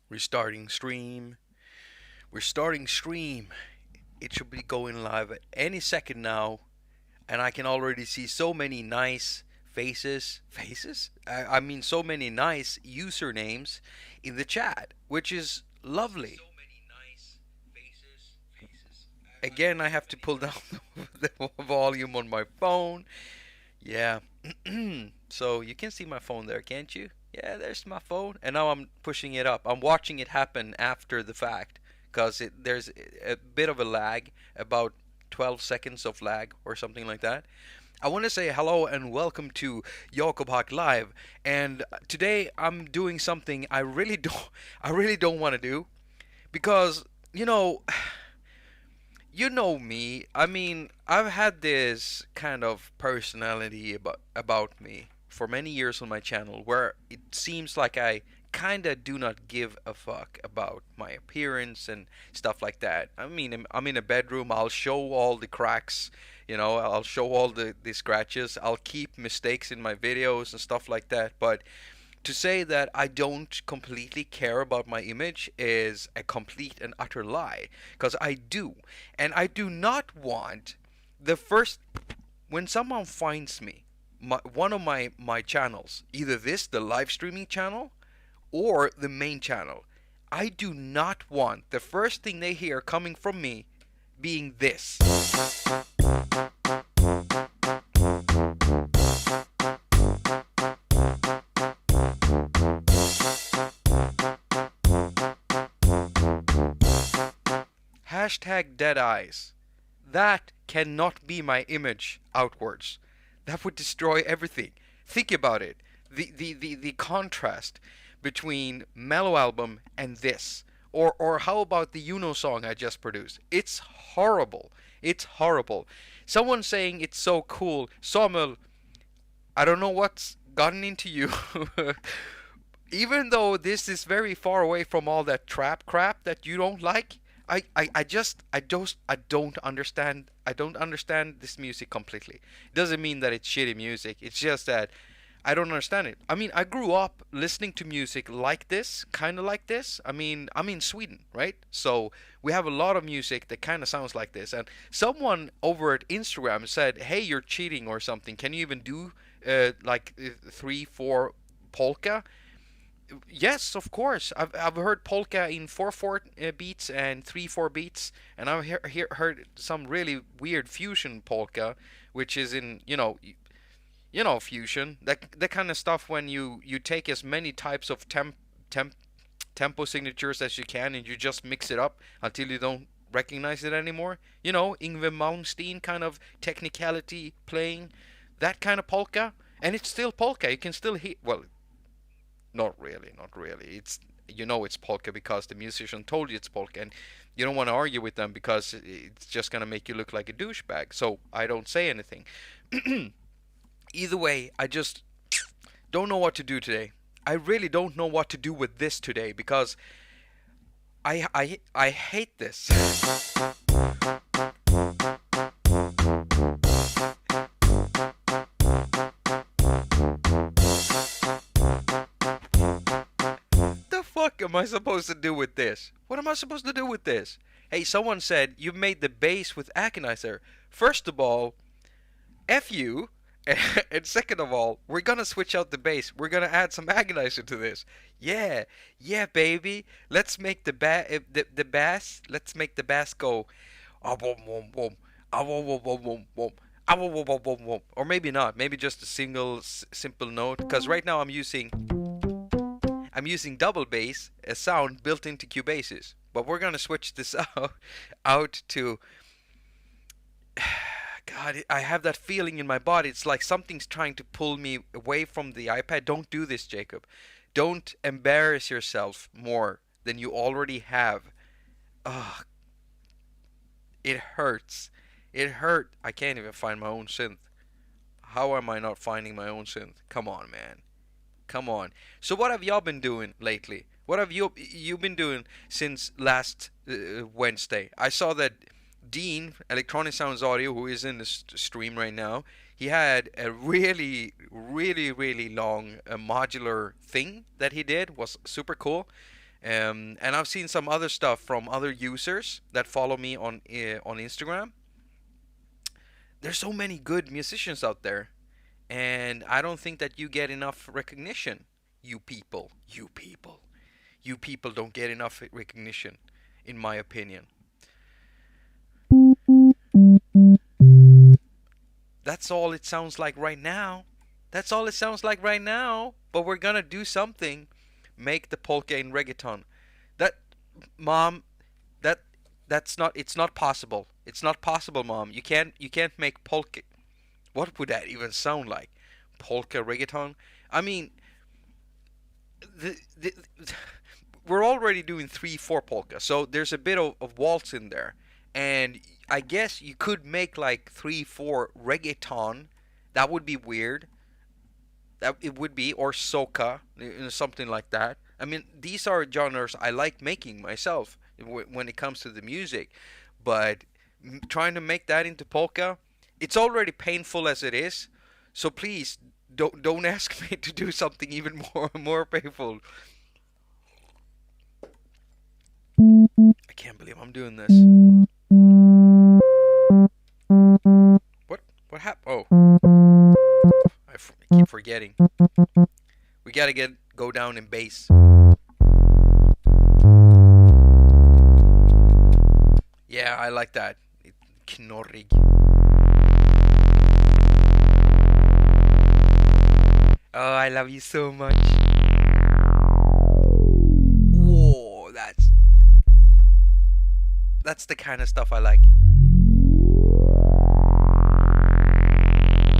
Restarting stream. We're starting stream. It should be going live at any second now, and I can already see so many nice faces. Faces? I mean, so many nice usernames in the chat, which is lovely. Again, I have to pull down the volume on my phone. Yeah. So you can see my phone there, can't you? Yeah, there's my phone. And now I'm pushing it up. I'm watching it happen after the fact because there's a bit of a lag, about 12 seconds of lag or something like that. I want to say hello and welcome to Jakob Live. And today I'm doing something I really don't want to do because you know you know me. I mean, I've had this kind of personality about me for many years on my channel where it seems like I kind of do not give a fuck about my appearance and stuff like that. I mean, I'm in a bedroom, I'll show all the cracks, I'll show all the scratches. I'll keep mistakes in my videos and stuff like that, but to say that I don't completely care about my image is a complete and utter lie. Because I do. And I do not want the first. When someone finds me, one of my channels, either this, the live streaming channel, or the main channel, I do not want the first thing they hear coming from me being this. Hashtag dead eyes. That cannot be my image outwards. That would destroy everything. Think about it. The contrast between Mellow Album and this. Or how about the song I just produced? It's horrible. It's horrible. Someone saying it's so cool. Samuel, I don't know what's gotten into you. Even though this is very far away from all that trap crap that you don't like, I don't understand this music completely. It doesn't mean that it's shitty music. It's just that I don't understand it. I mean, I grew up listening to music like this, kind of like this. I mean, I'm in Sweden, right? So we have a lot of music that kind of sounds like this. And someone over at Instagram said, "Hey, you're cheating or something. Can you even do three, four polka?" Yes, of course. I've heard polka in 4/4 beats and 3/4 beats, and I've heard some really weird fusion polka, which is in fusion, that kind of stuff when you take as many types of tempo signatures as you can and you just mix it up until you don't recognize it anymore. Ingve Malmsteen kind of technicality playing, that kind of polka, and it's still polka. You can still hear, well, not really, not really. It's polka because the musician told you it's polka, and you don't want to argue with them because it's just gonna make you look like a douchebag. So I don't say anything. Either way, I just don't know what to do today. I really don't know what to do with this today because I hate this. The fuck am I supposed to do with this? What am I supposed to do with this? Hey, someone said you made the bass with Agonizer. First of all, F you. And second of all, we're gonna switch out the bass. We're gonna add some agonizer to this. Yeah, yeah, baby. Let's make the bass. Let's make the bass go, ah boom boom boom, ah boom boom boom boom boom, ah boom boom boom boom boom. Or maybe not. Maybe just a single simple note. Because right now I'm using double bass, a sound built into Cubases. But we're gonna switch this out to. God, I have that feeling in my body. It's like something's trying to pull me away from the iPad. Don't do this, Jacob. Don't embarrass yourself more than you already have. Ugh, it hurts. It hurt. I can't even find my own synth. How am I not finding my own synth? Come on, man. Come on. So what have y'all been doing lately? What have you been doing since last Wednesday? I saw that Dean, Electronic Sounds Audio, who is in the stream right now, he had a really, really, really long modular thing that he did. Was super cool. And I've seen some other stuff from other users that follow me on Instagram. There's so many good musicians out there, and I don't think that you get enough recognition. You people don't get enough recognition, in my opinion. That's all it sounds like right now. That's all it sounds like right now. But we're gonna do something. Make the polka in reggaeton. That, mom, that that's not. It's not possible. It's not possible, mom. You can't make polka. What would that even sound like? Polka reggaeton. I mean, the we're already doing 3/4 polka, so there's a bit of waltz in there, and I guess you could make like 3/4 reggaeton. That would be weird. That it would be, or soca, something like that. I mean, these are genres I like making myself when it comes to the music, but trying to make that into polka, it's already painful as it is. So please don't ask me to do something even more painful. I can't believe I'm doing this. What what happened? Oh, keep forgetting. We gotta go down in bass. Yeah, I like that. Knorrig. Oh, I love you so much. Whoa, that's the kind of stuff I like.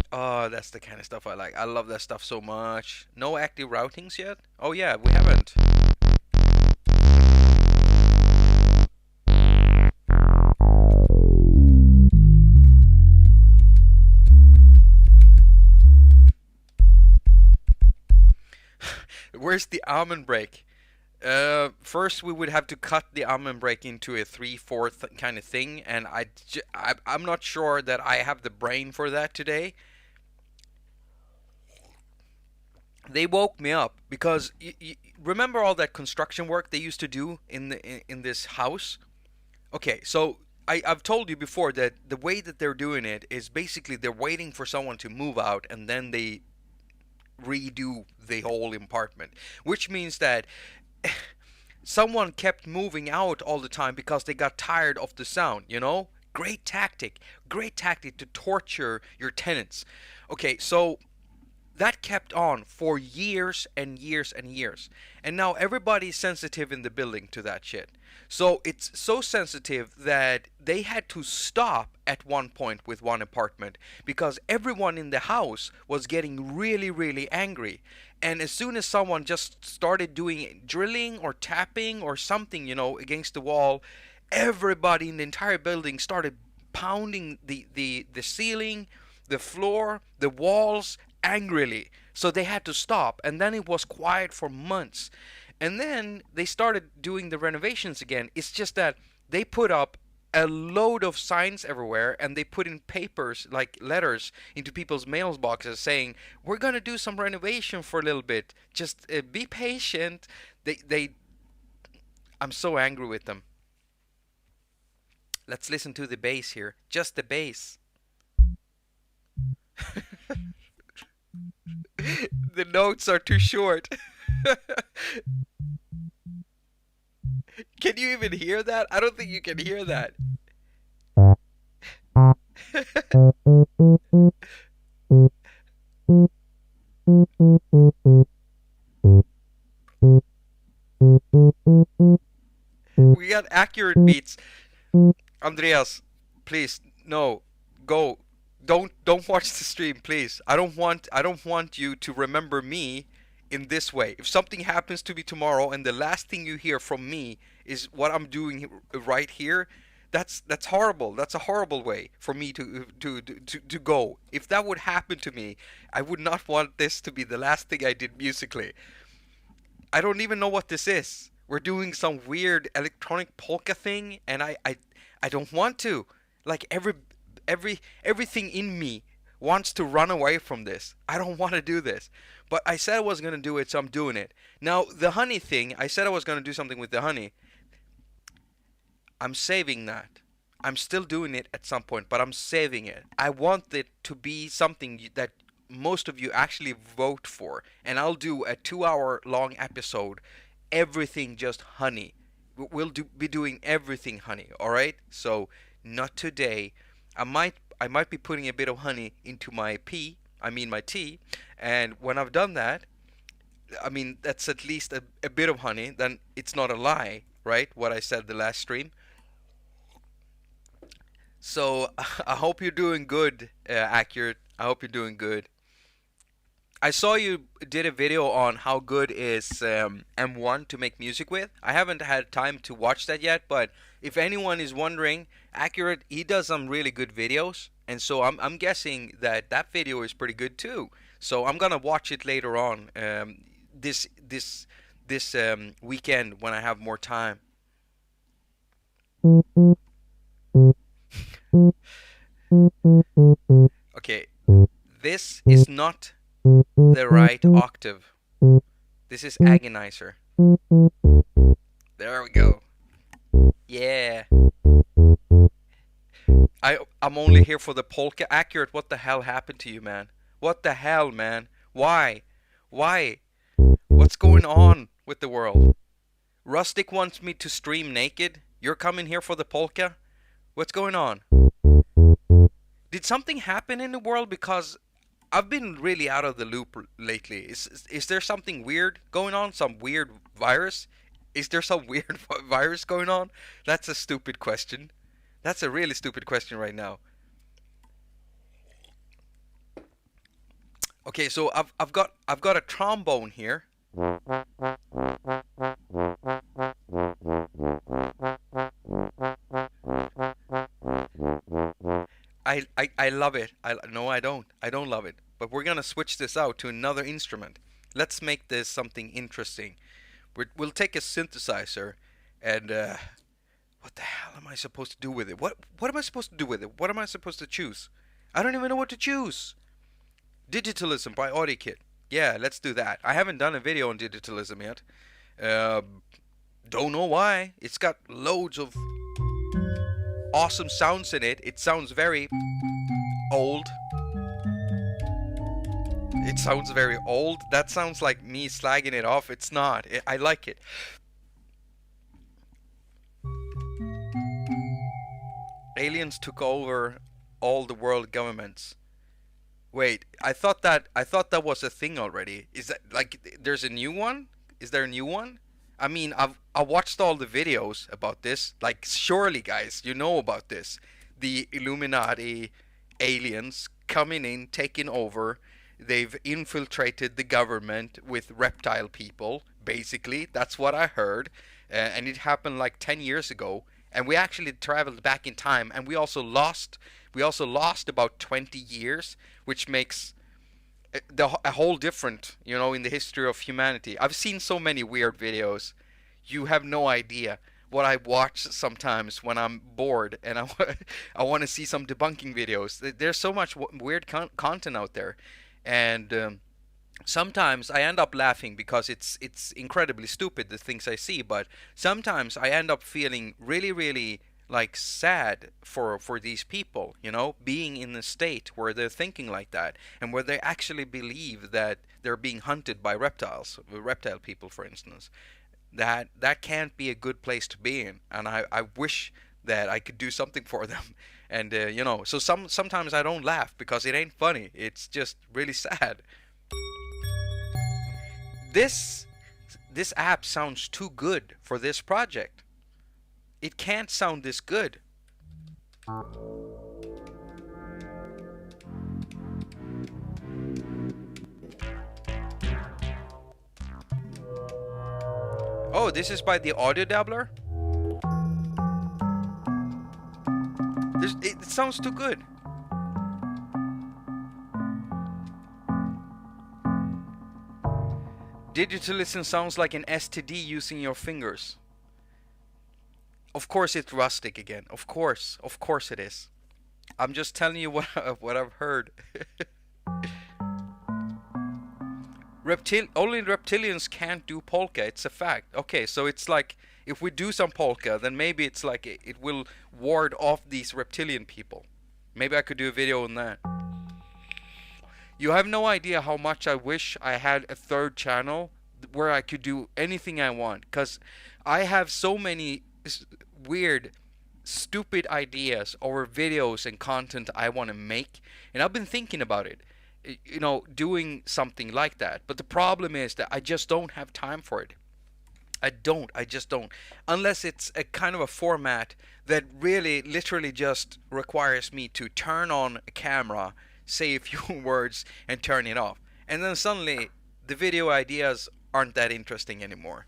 Oh, that's the kind of stuff I like. I love that stuff so much. No active routings yet? Oh yeah, we haven't. Where's the almond break? First we would have to cut the almond break into a 3/4 kind of thing, and I'm not sure that I have the brain for that today. They woke me up because remember all that construction work they used to do in this house. Okay, so I've told you before that the way that they're doing it is basically they're waiting for someone to move out and then they redo the whole apartment, which means that someone kept moving out all the time because they got tired of the sound, you know? Great tactic to torture your tenants. Okay, so that kept on for years and years and years. And now everybody's sensitive in the building to that shit. So it's so sensitive that they had to stop at one point with one apartment because everyone in the house was getting really, really angry. And as soon as someone just started doing drilling or tapping or something, against the wall, everybody in the entire building started pounding the ceiling, the floor, the walls angrily. So they had to stop, and then it was quiet for months. And then they started doing the renovations again. It's just that they put up a load of signs everywhere, and they put in papers like letters into people's mailboxes saying, "We're gonna do some renovation for a little bit. Just be patient." I'm so angry with them. Let's listen to the bass here. Just the bass. The notes are too short. Can you even hear that? I don't think you can hear that. We got accurate beats. Andreas, please, no, go. Don't watch the stream, please. I don't want you to remember me in this way. If something happens to me tomorrow and the last thing you hear from me is what I'm doing right here, that's horrible. That's a horrible way for me to go. If that would happen to me, I would not want this to be the last thing I did musically. I don't even know what this is. We're doing some weird electronic polka thing, and I don't want to. Like everything in me wants to run away from this. I don't want to do this. But I said I was going to do it, so I'm doing it. Now, the honey thing, I said I was going to do something with the honey. I'm saving that. I'm still doing it at some point, but I'm saving it. I want it to be something that most of you actually vote for. And I'll do a 2-hour long episode, everything just honey. We'll be doing everything honey, all right? So not today. I might be putting a bit of honey into my my tea, and when I've done that, I mean that's at least a bit of honey. Then it's not a lie, right? What I said the last stream. So I hope you're doing good, accurate. I hope you're doing good. I saw you did a video on how good is M1 to make music with. I haven't had time to watch that yet, but if anyone is wondering, Accurate, he does some really good videos, and so I'm guessing that that video is pretty good too. So I'm gonna watch it later on this weekend when I have more time. Okay, this is not the right octave. This is Agonizer. There we go. Yeah. I'm only here for the polka. Accurate, what the hell happened to you, man? What the hell, man? Why? Why? What's going on with the world? Rustic wants me to stream naked. You're coming here for the polka? What's going on? Did something happen in the world? Because I've been really out of the loop lately. Is there something weird going on? Some weird virus? Is there some weird virus going on? That's a stupid question. That's a really stupid question right now. Okay, so I've got a trombone here. I love it. No, I don't. I don't love it. But we're gonna switch this out to another instrument. Let's make this something interesting. We'll take a synthesizer, and what the hell am I supposed to do with it? What am I supposed to do with it? What am I supposed to choose? I don't even know what to choose. Digitalism by AudioKit. Yeah, let's do that. I haven't done a video on digitalism yet. Don't know why. It's got loads of awesome sounds in it. It sounds very old. It sounds very old. That sounds like me slagging it off. It's not. I like it. Aliens took over all the world governments. Wait, I thought that was a thing already. Is that like there's a new one? Is there a new one? I mean, I watched all the videos about this. Like, surely, guys, you know about this. The Illuminati aliens coming in, taking over. They've infiltrated the government with reptile people. Basically, that's what I heard, and it happened like 10 years ago. And we actually traveled back in time, and we also lost about 20 years, which makes a whole different, in the history of humanity. I've seen so many weird videos. You have no idea what I watch sometimes when I'm bored and I want to see some debunking videos. There's so much weird content out there, and sometimes I end up laughing because it's incredibly stupid, the things I see. But sometimes I end up feeling really, really like sad for these people, being in a state where they're thinking like that, and where they actually believe that they're being hunted by reptile people, for instance. That can't be a good place to be in, and I wish that I could do something for them. And so sometimes I don't laugh because it ain't funny. It's just really sad. This app sounds too good for this project. It can't sound this good. Oh, this is by the Audio Dabbler? It sounds too good. Digitalism sounds like an STD using your fingers. Of course it's rustic again. Of course it is. I'm just telling you what what I've heard. Only reptilians can't do polka. It's a fact. Okay, so it's like if we do some polka, then maybe it's like it will ward off these reptilian people. Maybe I could do a video on that. You have no idea how much I wish I had a third channel where I could do anything I want, because I have so many weird, stupid ideas or videos and content I want to make, and I've been thinking about it, you know, doing something like that. But the problem is that I just don't have time for it. I just don't. Unless it's a kind of a format that really, literally just requires me to turn on a camera, say a few words, and turn it off. And then suddenly, the video ideas aren't that interesting anymore.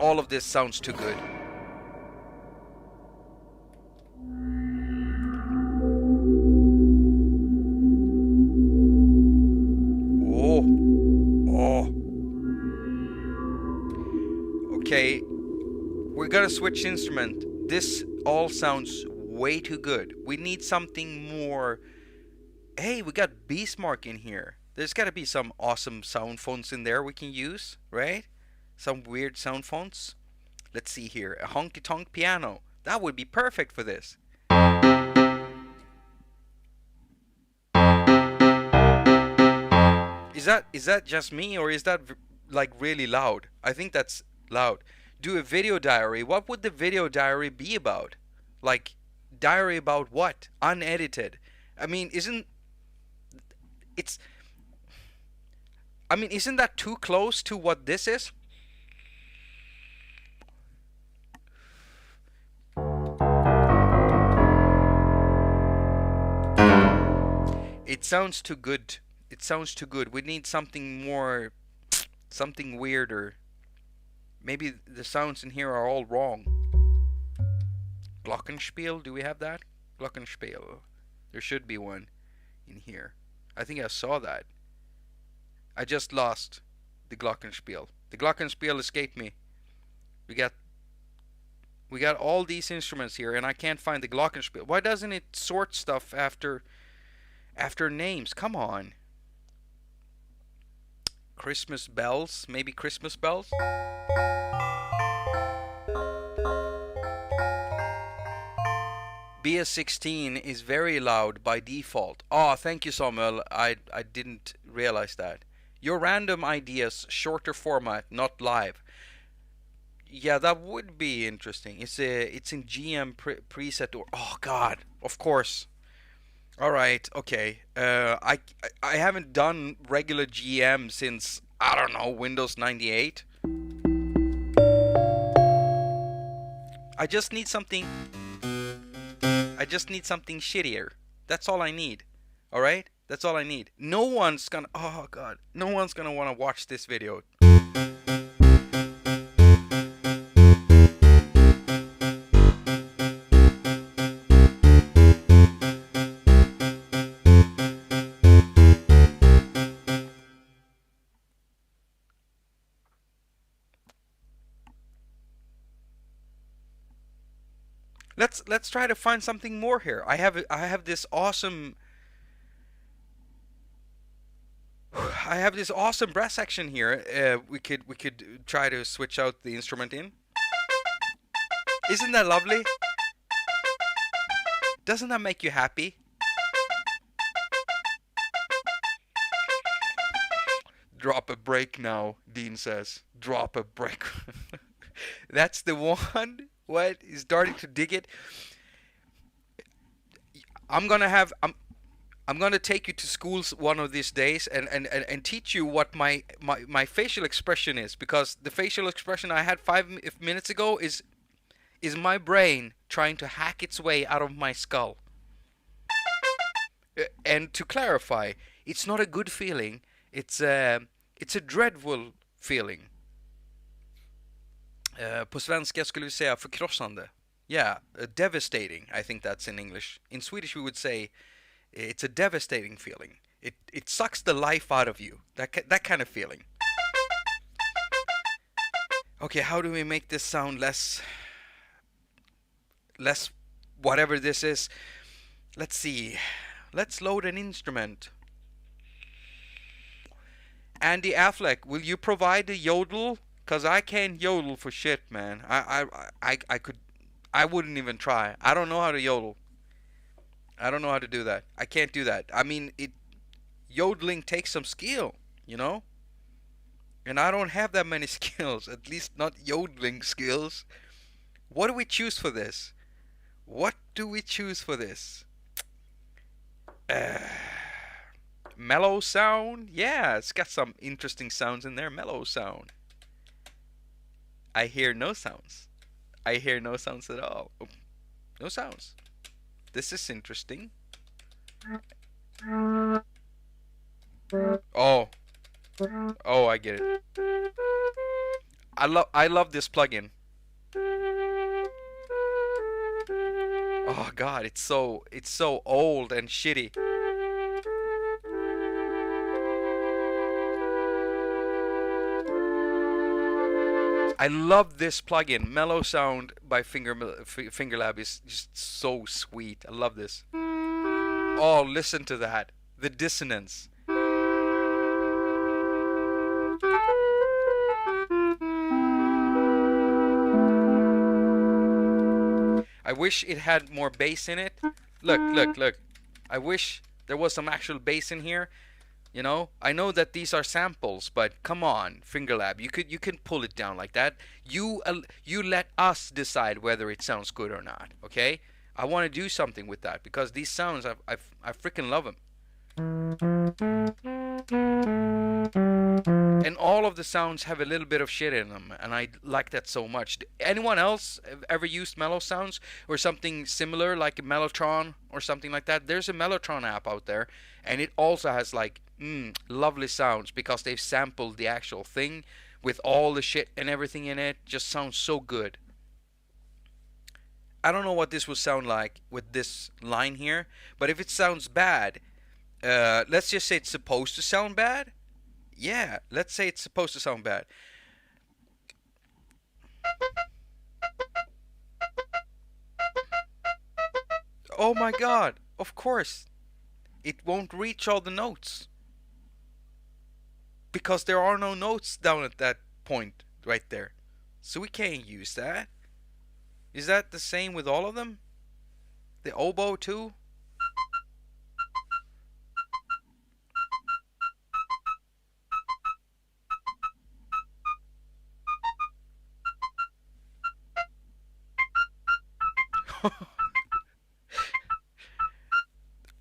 All of this sounds too good. Oh, oh. Okay, we're gonna switch instrument. This all sounds way too good. We need something more. Hey, we got Beastmark in here. There's gotta be some awesome sound fonts in there we can use, right? Some weird sound fonts. Let's see here. A honky tonk piano. That would be perfect for this. Is that just me, or is that like really loud? I think that's loud. Do a video diary. What would the video diary be about? Like, diary about what? Unedited. I mean, isn't that too close to what this is? It sounds too good. It sounds too good. We need something more, something weirder. Maybe the sounds in here are all wrong. Glockenspiel, do we have that? Glockenspiel. There should be one in here. I think I saw that. I just lost the Glockenspiel. The Glockenspiel escaped me. We got all these instruments here, and I can't find the Glockenspiel. Why doesn't it sort stuff after names? Come on. Christmas bells? Maybe Christmas bells? BS16 is very loud by default. Oh, thank you, Samuel. I didn't realize that. Your random ideas, shorter format, not live. Yeah, that would be interesting. It's in GM preset, or oh god, of course. All right, okay. I haven't done regular GM since, I don't know, Windows 98. I just need something shittier. That's all I need. All right? That's all I need. No one's gonna want to watch this video. Let's try to find something more here. I have this awesome brass section here. We could try to switch out the instrument in. Isn't that lovely? Doesn't that make you happy? Drop a break now, Dean says. Drop a break. That's the one. What? He's starting to dig it. I'm gonna take you to schools one of these days and teach you what my facial expression is, because the facial expression I had 5 minutes ago is my brain trying to hack its way out of my skull. And to clarify, it's not a good feeling. It's a dreadful feeling. På svenska skulle vi säga förkrossande. Yeah, devastating. I think that's in English. In Swedish we would say it's a devastating feeling. It sucks the life out of you. That kind of feeling. Okay, how do we make this sound less whatever this is? Let's see. Let's load an instrument. Andy Affleck, will you provide the yodel? Cause I can't yodel for shit, man. I wouldn't even try. I don't know how to yodel. I don't know how to do that. I can't do that. I mean, yodeling takes some skill, you know? And I don't have that many skills, at least not yodeling skills. What do we choose for this? What do we choose for this? Uh, mellow sound? Yeah, it's got some interesting sounds in there. Mellow sound. I hear no sounds. I hear no sounds at all. Oh, no sounds. This is interesting. Oh. Oh, I get it. I love this plugin. Oh god, it's so old and shitty. I love this plugin. Mellow Sound by Fingerlab is just so sweet. I love this. Oh, listen to that. The dissonance. I wish it had more bass in it. Look, look, look. I wish there was some actual bass in here. You know, I know that these are samples, but come on, Fingerlab, you can pull it down like that. You let us decide whether it sounds good or not. Okay? I want to do something with that because these sounds I freaking love them. And all of the sounds have a little bit of shit in them, and I like that so much. Anyone else ever used Mellow Sounds or something similar like a Mellotron or something like that? There's a Mellotron app out there, and it also has like lovely sounds because they've sampled the actual thing with all the shit and everything in it. Just sounds so good. I don't know what this will sound like with this line here, but if it sounds bad, let's just say it's supposed to sound bad. Yeah, let's say it's supposed to sound bad. Oh my god, of course. It won't reach all the notes. Because there are no notes down at that point right there. So we can't use that. Is that the same with all of them? The oboe too?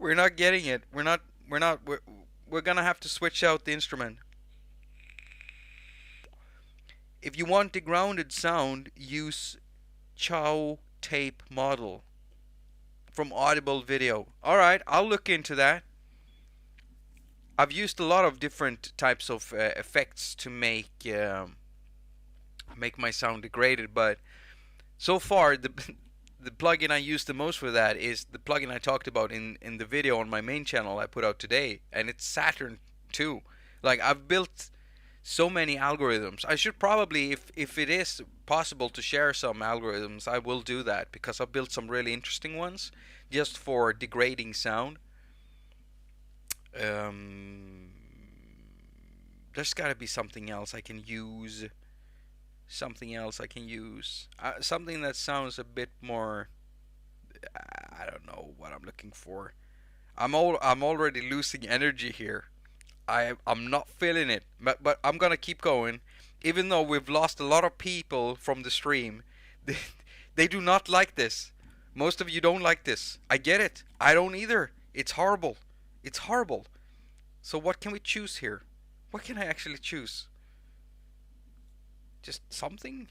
We're not getting it. We're gonna have to switch out the instrument. If you want the grounded sound, use Chow tape model from Audible Video. Alright, I'll look into that. I've used a lot of different types of effects to make my sound degraded, but so far the plugin I use the most for that is the plugin I talked about in the video on my main channel I put out today, and it's Saturn 2. Like, I've built so many algorithms. I should probably, if it is possible to share some algorithms, I will do that because I've built some really interesting ones just for degrading sound. There's got to be something else I can use. Something else I can use. Something that sounds a bit more. I don't know what I'm looking for. I'm already losing energy here. I'm not feeling it, but I'm gonna keep going, even though we've lost a lot of people from the stream. They do not like this. Most of you don't like this. I get it. I don't either. It's horrible. It's horrible. So what can we choose here? What can I actually choose? Just something?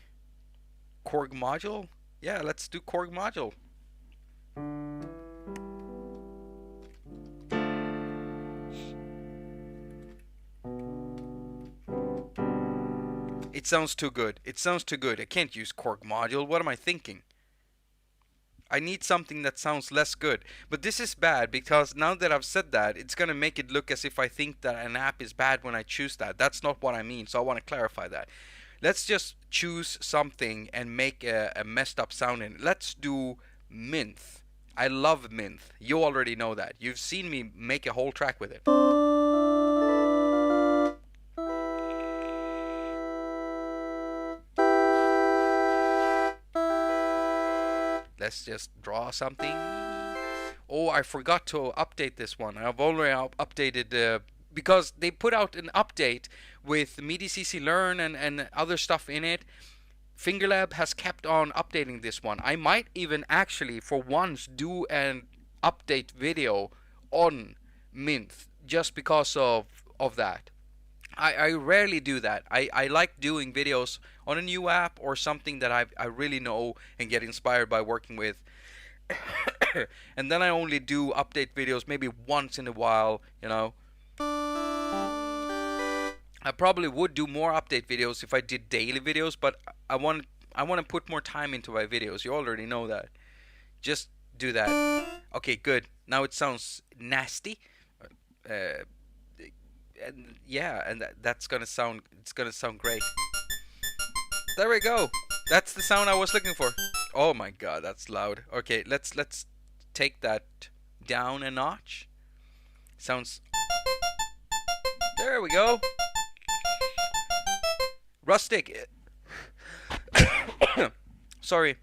Korg module? Yeah, let's do Korg module. It sounds too good. It sounds too good. I can't use Korg module. What am I thinking? I need something that sounds less good. But this is bad because now that I've said that, it's going to make it look as if I think that an app is bad when I choose that. That's not what I mean, so I want to clarify that. Let's just choose something and make a messed up sound in it. Let's do Minth. I love Minth. You already know that. You've seen me make a whole track with it. Let's just draw something. Oh, I forgot to update this one. I've already updated because they put out an update with MIDI-CC Learn and other stuff in it. FingerLab has kept on updating this one. I might even actually for once do an update video on Minth just because of that. I rarely do that. I like doing videos on a new app or something that I really know and get inspired by working with. And then I only do update videos maybe once in a while, you know. I probably would do more update videos if I did daily videos, but I want to put more time into my videos. You already know that. Just do that. Okay, good. Now it sounds nasty. And yeah, and that's gonna sound. It's gonna sound great. There we go. That's the sound I was looking for. Oh my god, that's loud. Okay, let's take that down a notch. Sounds. There we go. Rustic. Sorry,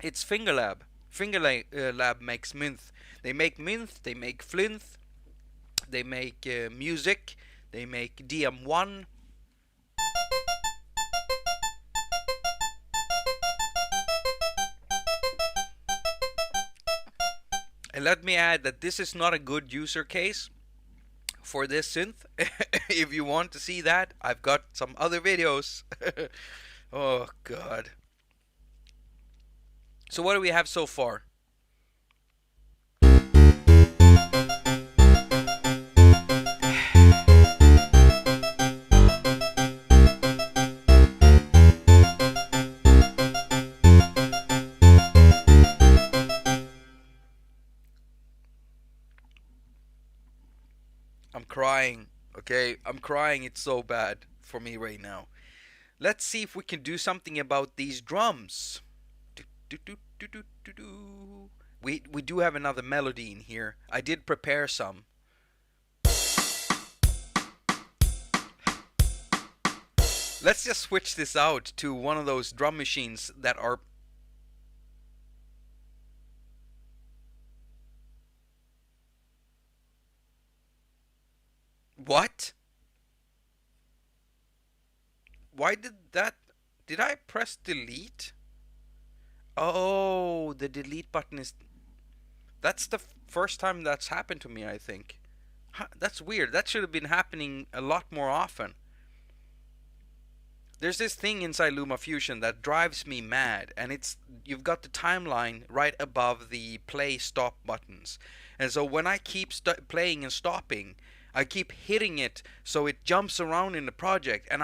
it's FingerLab. FingerLab makes Minth. They make Minth. They make Flinth. They make music. They make DM1. And let me add that this is not a good user case for this synth. If you want to see that, I've got some other videos. Oh god. So what do we have so far? I'm crying, okay? I'm crying. It's so bad for me right now. Let's see if we can do something about these drums. We do have another melody in here. I did prepare some. Let's just switch this out to one of those drum machines that are... What? Why did that... Did I press delete? Oh, the delete button is... That's the first time that's happened to me, I think. Huh, that's weird. That should have been happening a lot more often. There's this thing inside LumaFusion that drives me mad, and it's... You've got the timeline right above the play stop buttons. And so when I keep playing and stopping, I keep hitting it so it jumps around in the project, and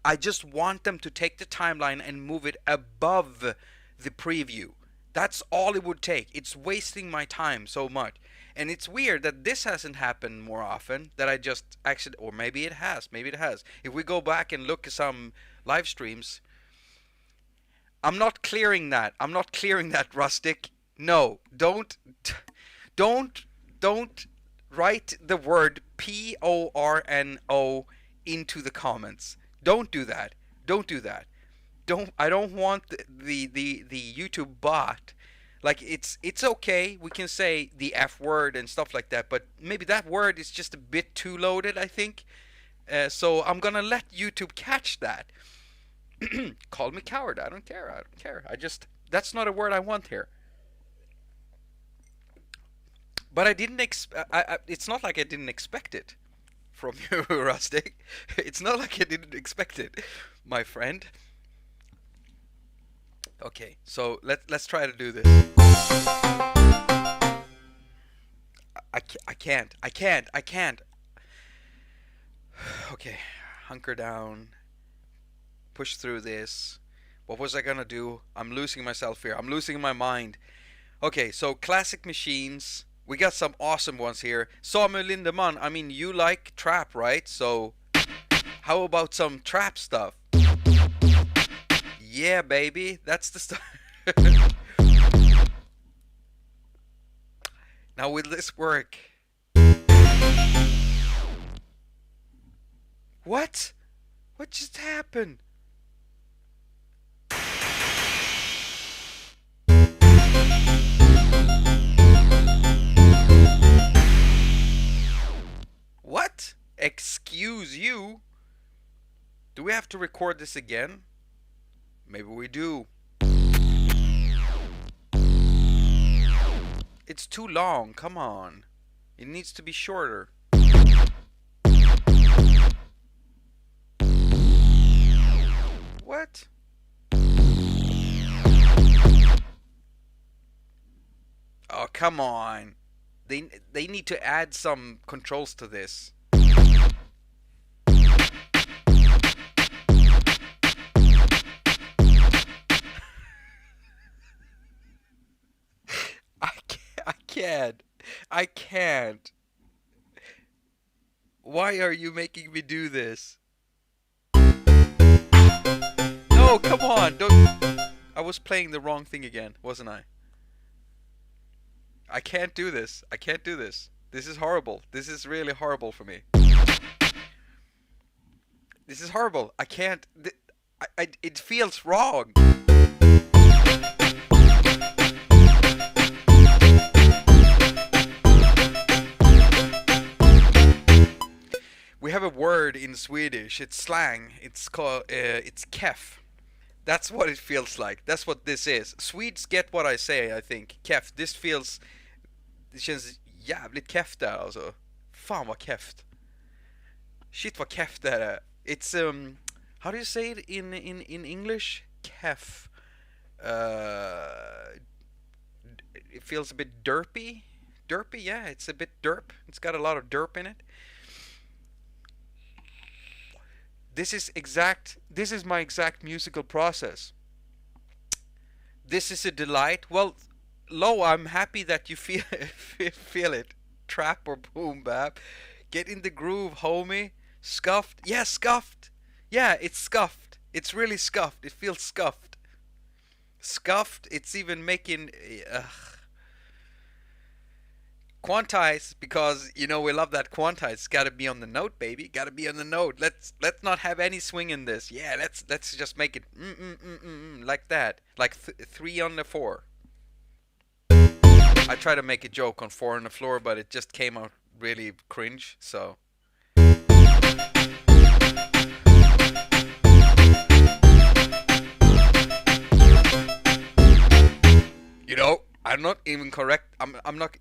I just want them to take the timeline and move it above the preview. That's all it would take. It's wasting my time so much. And it's weird that this hasn't happened more often, that I just actually, or maybe it has, If we go back and look at some live streams, I'm not clearing that, Rustic. No, don't write the word PORNO into the comments. Don't do that. I don't want the YouTube bot. Like, it's okay, we can say the F word and stuff like that, but maybe that word is just a bit too loaded, I think. So I'm gonna let YouTube catch that. Call me coward, I don't care. That's not a word I want here. But I didn't it's not like I didn't expect it from you, Rustic. It's not like I didn't expect it, my friend. Okay, so let's try to do this. I can't. Okay, hunker down. Push through this. What was I gonna do? I'm losing myself here. I'm losing my mind. Okay, so classic machines. We got some awesome ones here. Samuel Lindemann, I mean, you like trap, right? So how about some trap stuff? Yeah, baby. That's the start. Now will this work? What? What just happened? What? Excuse you? Do we have to record this again? Maybe we do. It's too long. Come on. It needs to be shorter. What? Oh, come on. They need to add some controls to this. I can't. I can't. Why are you making me do this? No, come on. Don't. I was playing the wrong thing again, wasn't I? I can't do this. I can't do this. This is horrible. This is really horrible for me. This is horrible. I can't. It feels wrong. We have a word in Swedish. It's slang. It's called. It's kef. That's what it feels like. That's what this is. Swedes get what I say, I think. Kef. This feels. Det känns jävligt keft där alltså. Fan vad keft. Shit vad keft det är. It's how do you say it in English? Kef. It feels a bit derpy. Derpy, yeah, it's a bit derp. It's got a lot of derp in it. This is my exact musical process. This is a delight. Well, Lo, I'm happy that you feel feel it. Trap or boom bap. Get in the groove, homie. Scuffed. Yeah, scuffed. Yeah, it's scuffed. It's really scuffed. It feels scuffed. Scuffed. It's even making quantize, because you know we love that quantize. It's got to be on the note, baby. Got to be on the note. Let's not have any swing in this. Yeah, let's just make it like that. Like 3 on the 4. I tried to make a joke on 4 on the floor, but it just came out really cringe, so. You know, I'm not even correct. I'm not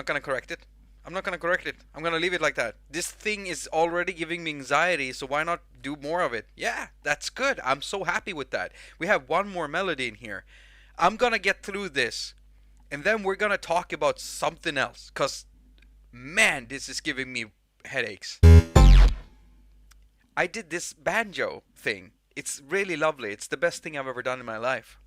gonna correct it. I'm not gonna correct it. I'm gonna leave it like that. This thing is already giving me anxiety, so why not do more of it? Yeah, that's good. I'm so happy with that. We have one more melody in here. I'm gonna get through this. And then we're gonna talk about something else. Cause, man, this is giving me headaches. I did this banjo thing. It's really lovely. It's the best thing I've ever done in my life.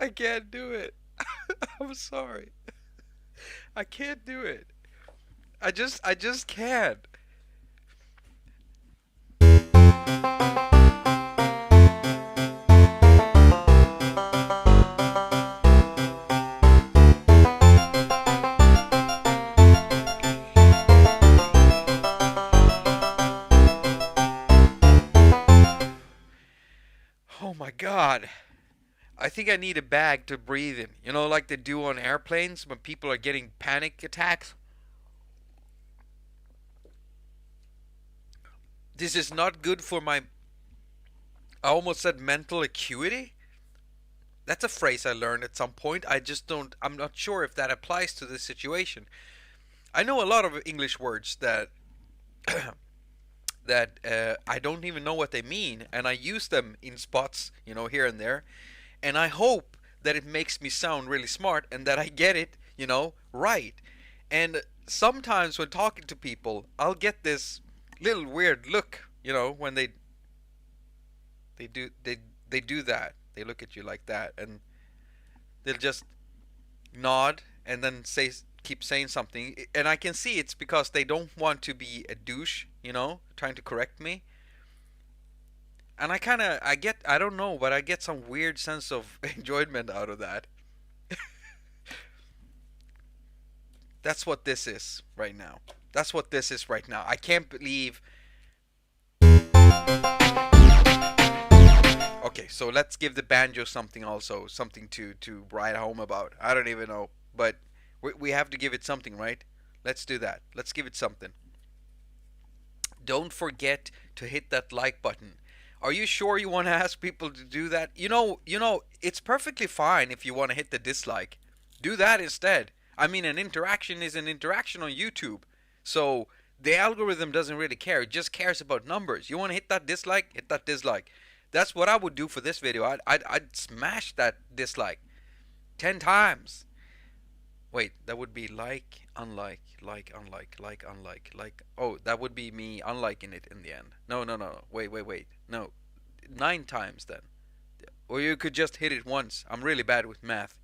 I can't do it. I'm sorry. I can't do it. I just can't. Oh my God. I think I need a bag to breathe in. You know, like they do on airplanes when people are getting panic attacks. This is not good for my, I almost said mental acuity. That's a phrase I learned at some point. I'm not sure if that applies to this situation. I know a lot of English words that I don't even know what they mean, and I use them in spots, you know, here and there. And I hope that it makes me sound really smart and that I get it, you know, right. And sometimes when talking to people, I'll get this little weird look, when they do they do that. They look at you like that, and they'll just nod and then keep saying something, and I can see it's because they don't want to be a douche, trying to correct me. And I don't know, but I get some weird sense of enjoyment out of that. That's what this is right now. That's what this is right now. I can't believe. Okay, so let's give the banjo something also, something to write home about. I don't even know, but we have to give it something, right? Let's do that. Let's give it something. Don't forget to hit that like button. Are you sure you want to ask people to do that? It's perfectly fine if you want to hit the dislike. Do that instead. I mean, an interaction is an interaction on YouTube. So the algorithm doesn't really care. It just cares about numbers. You want to hit that dislike? Hit that dislike. That's what I would do for this video. I'd smash that dislike 10 times. Wait, that would be like, unlike, like, unlike, like. Oh, that would be me unliking it in the end. No, no, no. Wait. No. 9 times then. Or you could just hit it once. I'm really bad with math.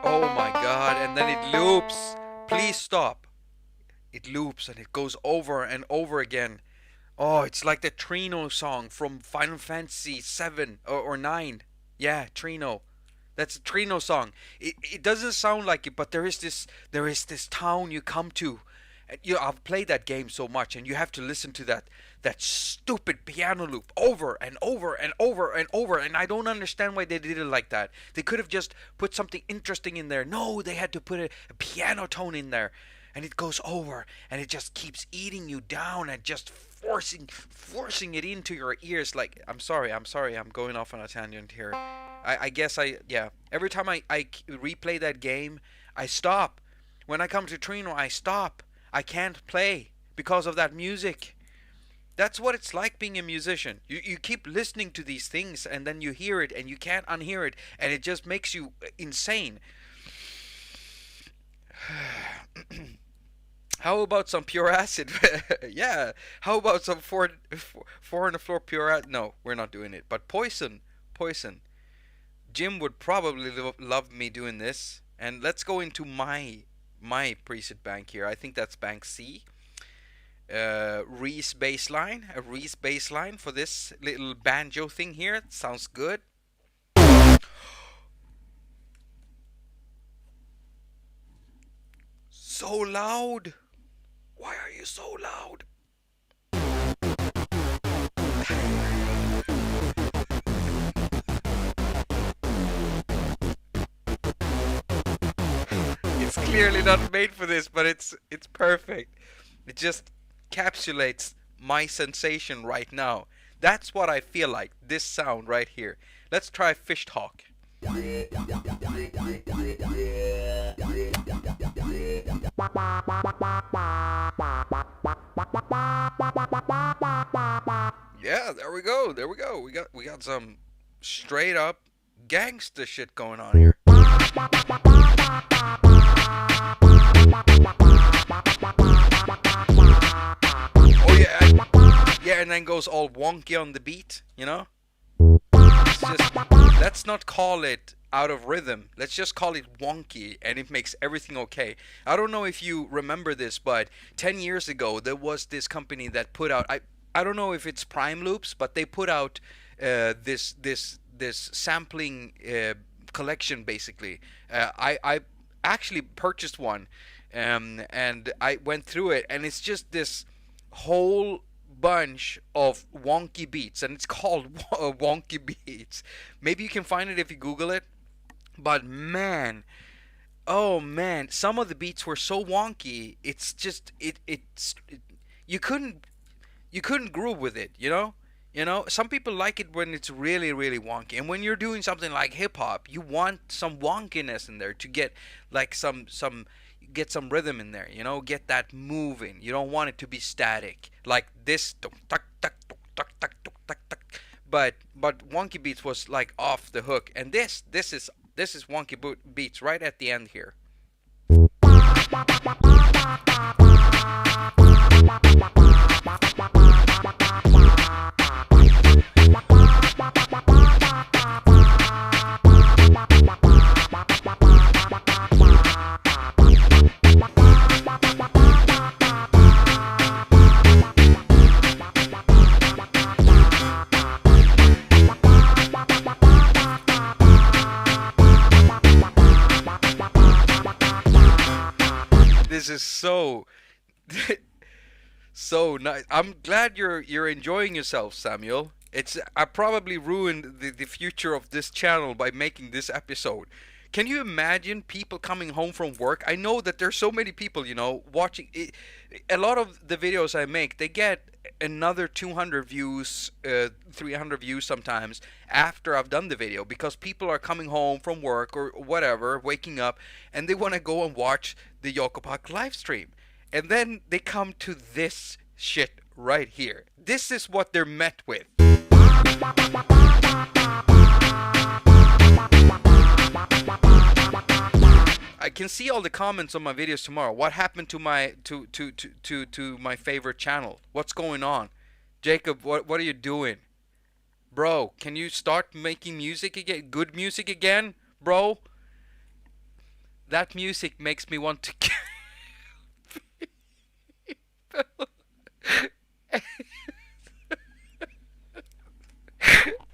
Oh my god, and then it loops. Please stop. It loops and it goes over and over again. Oh, it's like the Trino song from Final Fantasy 7 or 9. Yeah, Trino. That's a Trino song. It doesn't sound like it, but there is this town you come to. And I've played that game so much, and you have to listen to that stupid piano loop over and over and over and over, and I don't understand why they did it like that. They could have just put something interesting in there. No, they had to put a piano tone in there, and it goes over, and it just keeps eating you down and just forcing it into your ears. Like, I'm sorry, I'm going off on a tangent here. I guess yeah. Every time I replay that game, I stop. When I come to Trino, I stop. I can't play because of that music. That's what it's like being a musician. You keep listening to these things, and then you hear it and you can't unhear it, and it just makes you insane. How about some pure acid? Yeah. How about some four on the floor pure acid? No, we're not doing it. But poison. Jim would probably love me doing this. And let's go into my preset bank here. I think that's bank C. Reese baseline, a Reese baseline for this little banjo thing here. Sounds good. So loud. Why are you so loud? It's clearly not made for this, but it's perfect. It just encapsulates my sensation right now. That's what I feel like. This sound right here. Let's try fish talk. Yeah, there we go. There we go. We got some straight up gangster shit going on here. Oh yeah. Yeah, and then goes all wonky on the beat, It's just, let's not call it out of rhythm. Let's just call it wonky, and it makes everything okay. I don't know if you remember this, but 10 years ago there was this company that put out, I don't know if it's Prime Loops, but they put out this sampling collection basically. I actually purchased one, and I went through it, and it's just this whole bunch of wonky beats, and it's called wonky beats. Maybe you can find it if you Google it. But man, oh man, some of the beats were so wonky. It's just you couldn't groove with it. Some people like it when it's really really wonky, and when you're doing something like hip hop, you want some wonkiness in there to get like get some rhythm in there, get that moving. You don't want it to be static like this. but Wonky Beats was like off the hook, and this is Wonky Beats right at the end here. This is so so nice. I'm glad you're enjoying yourself, Samuel. I probably ruined the future of this channel by making this episode. Can you imagine people coming home from work? I know that there's so many people, watching it. A lot of the videos I make, they get another 200 views, 300 views sometimes after I've done the video, because people are coming home from work or whatever, waking up, and they want to go and watch the Jakob haQ live stream. And then they come to this shit right here. This is what they're met with. I can see all the comments on my videos tomorrow. What happened to my to my favorite channel? What's going on? Jacob, what are you doing? Bro, can you start making music again? Good music again? Bro? That music makes me want to kill people.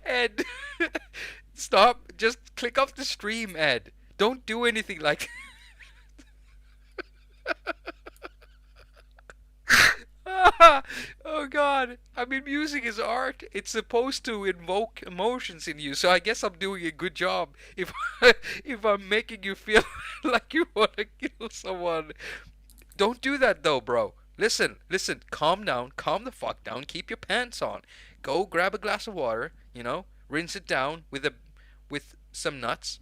Ed, stop. Just click off the stream, Ed. Don't do anything like oh god. I mean, music is art. It's supposed to invoke emotions in you. So I guess I'm doing a good job if if I'm making you feel like you want to kill someone. Don't do that though, bro. Listen, calm down, calm the fuck down, keep your pants on. Go grab a glass of water, rinse it down with some nuts.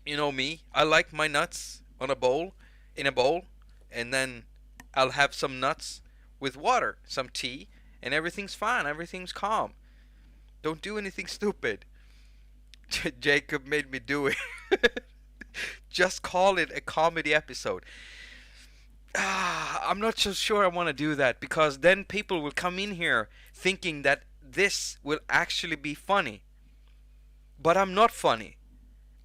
You know me, I like my nuts in a bowl, and then I'll have some nuts with water, some tea, and everything's fine, everything's calm. Don't do anything stupid. Jacob made me do it. Just call it a comedy episode. I'm not so sure I want to do that, because then people will come in here thinking that this will actually be funny. But I'm not funny.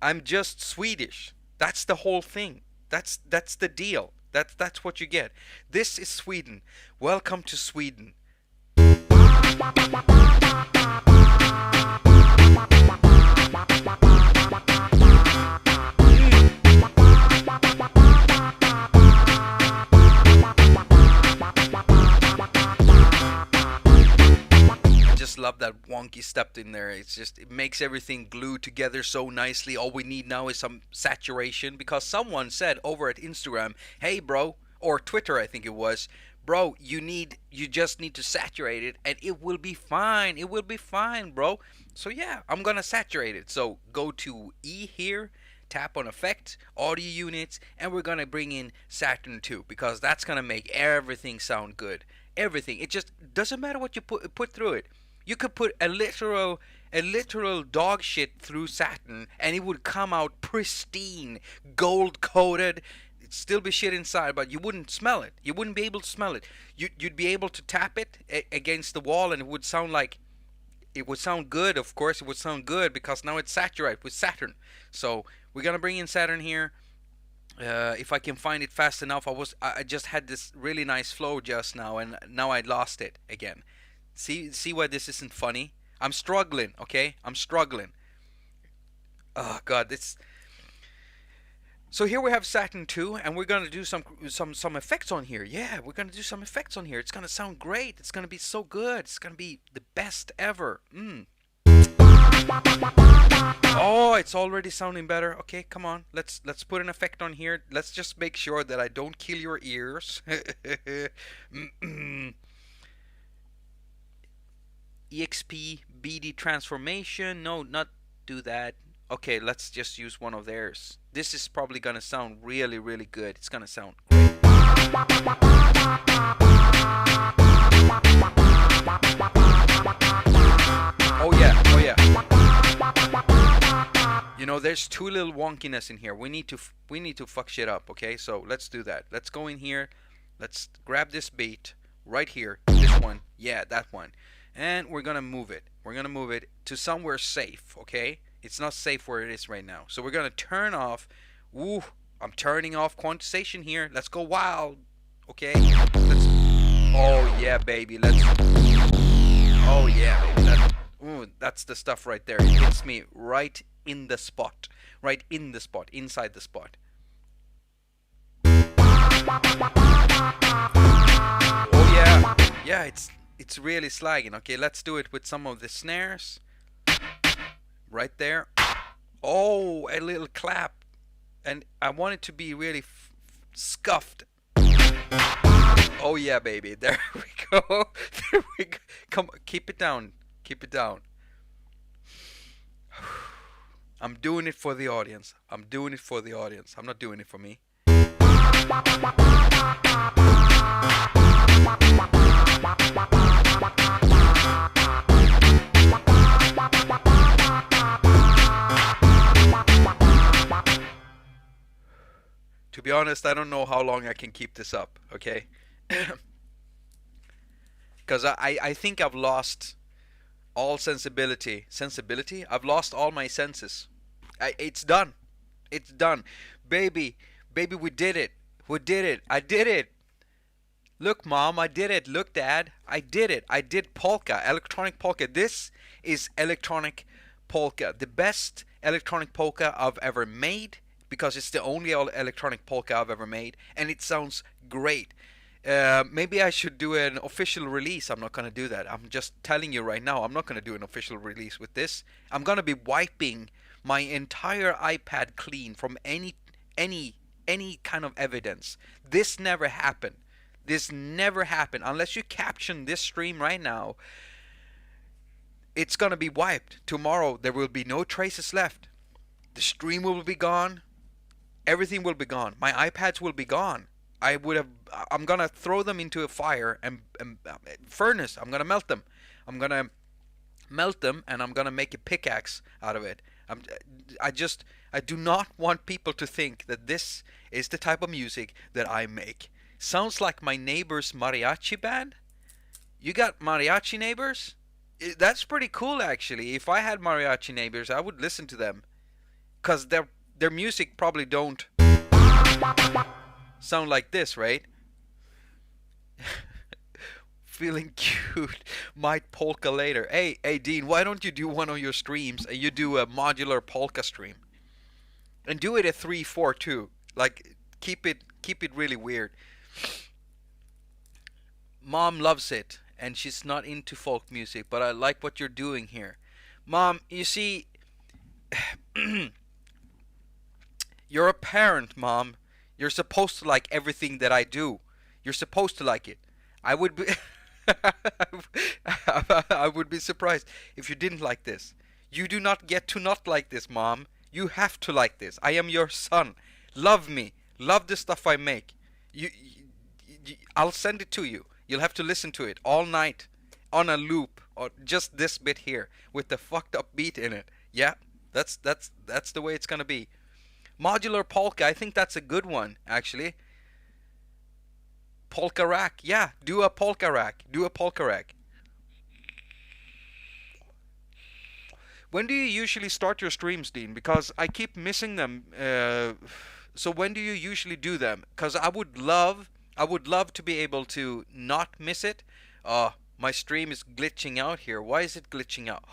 I'm just Swedish. That's the whole thing. That's the deal. That's what you get. This is Sweden. Welcome to Sweden. Love that wonky step in there. It makes everything glue together so nicely. All we need now is some saturation, because someone said over at Instagram, hey bro, or Twitter I think it was, bro, you just need to saturate it and it will be fine. It will be fine, bro. So yeah, I'm gonna saturate it. So go to E here, tap on effect, audio units, and we're gonna bring in Saturn 2, because that's gonna make everything sound good. Everything. It just doesn't matter what you put through it. You could put a literal dog shit through Saturn and it would come out pristine, gold coated. It'd still be shit inside, but you wouldn't smell it. You wouldn't be able to smell it. You'd be able to tap it against the wall and it would sound good. Of course it would sound good, because now it's saturated with Saturn. So we're gonna bring in Saturn here. If I can find it fast enough. I just had this really nice flow just now, and now I lost it again. See why this isn't funny? I'm struggling, okay? I'm struggling. Oh god, this. So here we have Saturn 2, and we're gonna do some effects on here. Yeah, we're gonna do some effects on here. It's gonna sound great. It's gonna be so good. It's gonna be the best ever. Oh, it's already sounding better. Okay, come on. Let's put an effect on here. Let's just make sure that I don't kill your ears. EXP BD transformation. No, not do that. Okay, let's just use one of theirs. This is probably gonna sound really, really good. It's gonna sound great. there's too little wonkiness in here. We need to fuck shit up. Okay, so let's do that. Let's go in here. Let's grab this beat right here. This one. Yeah, that one. And we're gonna move it. We're gonna move it to somewhere safe. Okay, it's not safe where it is right now. So we're gonna turn off. Ooh, I'm turning off quantization here. Let's go wild. Okay. Let's. Oh yeah, baby. Let's. Oh yeah, baby. Ooh, that's the stuff right there. It hits me right in the spot. Right in the spot. Inside the spot. Oh yeah. Yeah, it's really slagging. Okay, let's do it with some of the snares. Right there. Oh, a little clap. And I want it to be really scuffed. Oh yeah, baby. There we go. There we go. Come on, keep it down. Keep it down. I'm doing it for the audience. I'm doing it for the audience. I'm not doing it for me. To be honest, I don't know how long I can keep this up, okay? Because I think I've lost all sensibility. Sensibility? I've lost all my senses. It's done. It's done. Baby, baby, we did it. We did it. I did it. Look, Mom, I did it. Look, Dad, I did it. I did polka, electronic polka. This is electronic polka. The best electronic polka I've ever made, because it's the only electronic polka I've ever made, and it sounds great. Maybe I should do an official release. I'm not going to do that. I'm just telling you right now, I'm not going to do an official release with this. I'm going to be wiping my entire iPad clean from any kind of evidence. This never happened. This never happened. Unless you caption this stream right now, it's going to be wiped. Tomorrow there will be no traces left. The stream will be gone. Everything will be gone. My iPads will be gone. I'm gonna throw them into a fire and furnace. I'm gonna melt them. I'm gonna melt them, and I'm gonna make a pickaxe out of it. I do not want people to think that this is the type of music that I make. Sounds like my neighbor's mariachi band. You got mariachi neighbors? That's pretty cool, actually. If I had mariachi neighbors, I would listen to them, cause their music probably don't sound like this, right? Feeling cute. Might polka later. Hey, Dean, why don't you do one of your streams and you do a modular polka stream? And do it at 3-4-2. Like, keep it really weird. Mom loves it, and she's not into folk music, but I like what you're doing here. Mom, you see, you're a parent, Mom. You're supposed to like everything that I do. You're supposed to like it. I would be I would be surprised if you didn't like this. You do not get to not like this, Mom. You have to like this. I am your son. Love me. Love the stuff I make. I'll send it to you. You'll have to listen to it all night on a loop, or just this bit here with the fucked up beat in it. Yeah, that's the way it's gonna be. Modular polka, I think that's a good one, actually. Polka rack, yeah, do a polka rack. Do a polka rack. When do you usually start your streams, Dean? Because I keep missing them. So when do you usually do them? Because I would love to be able to not miss it. My stream is glitching out here. Why is it glitching out?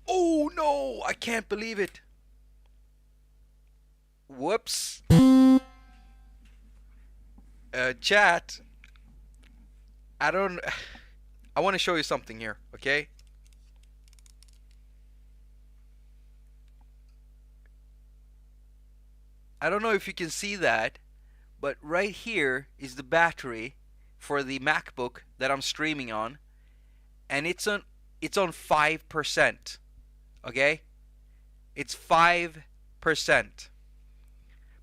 Oh no, I can't believe it. Whoops. Chat. I want to show you something here, okay? I don't know if you can see that, but right here is the battery for the MacBook that I'm streaming on, and it's on 5%. Okay? It's 5%.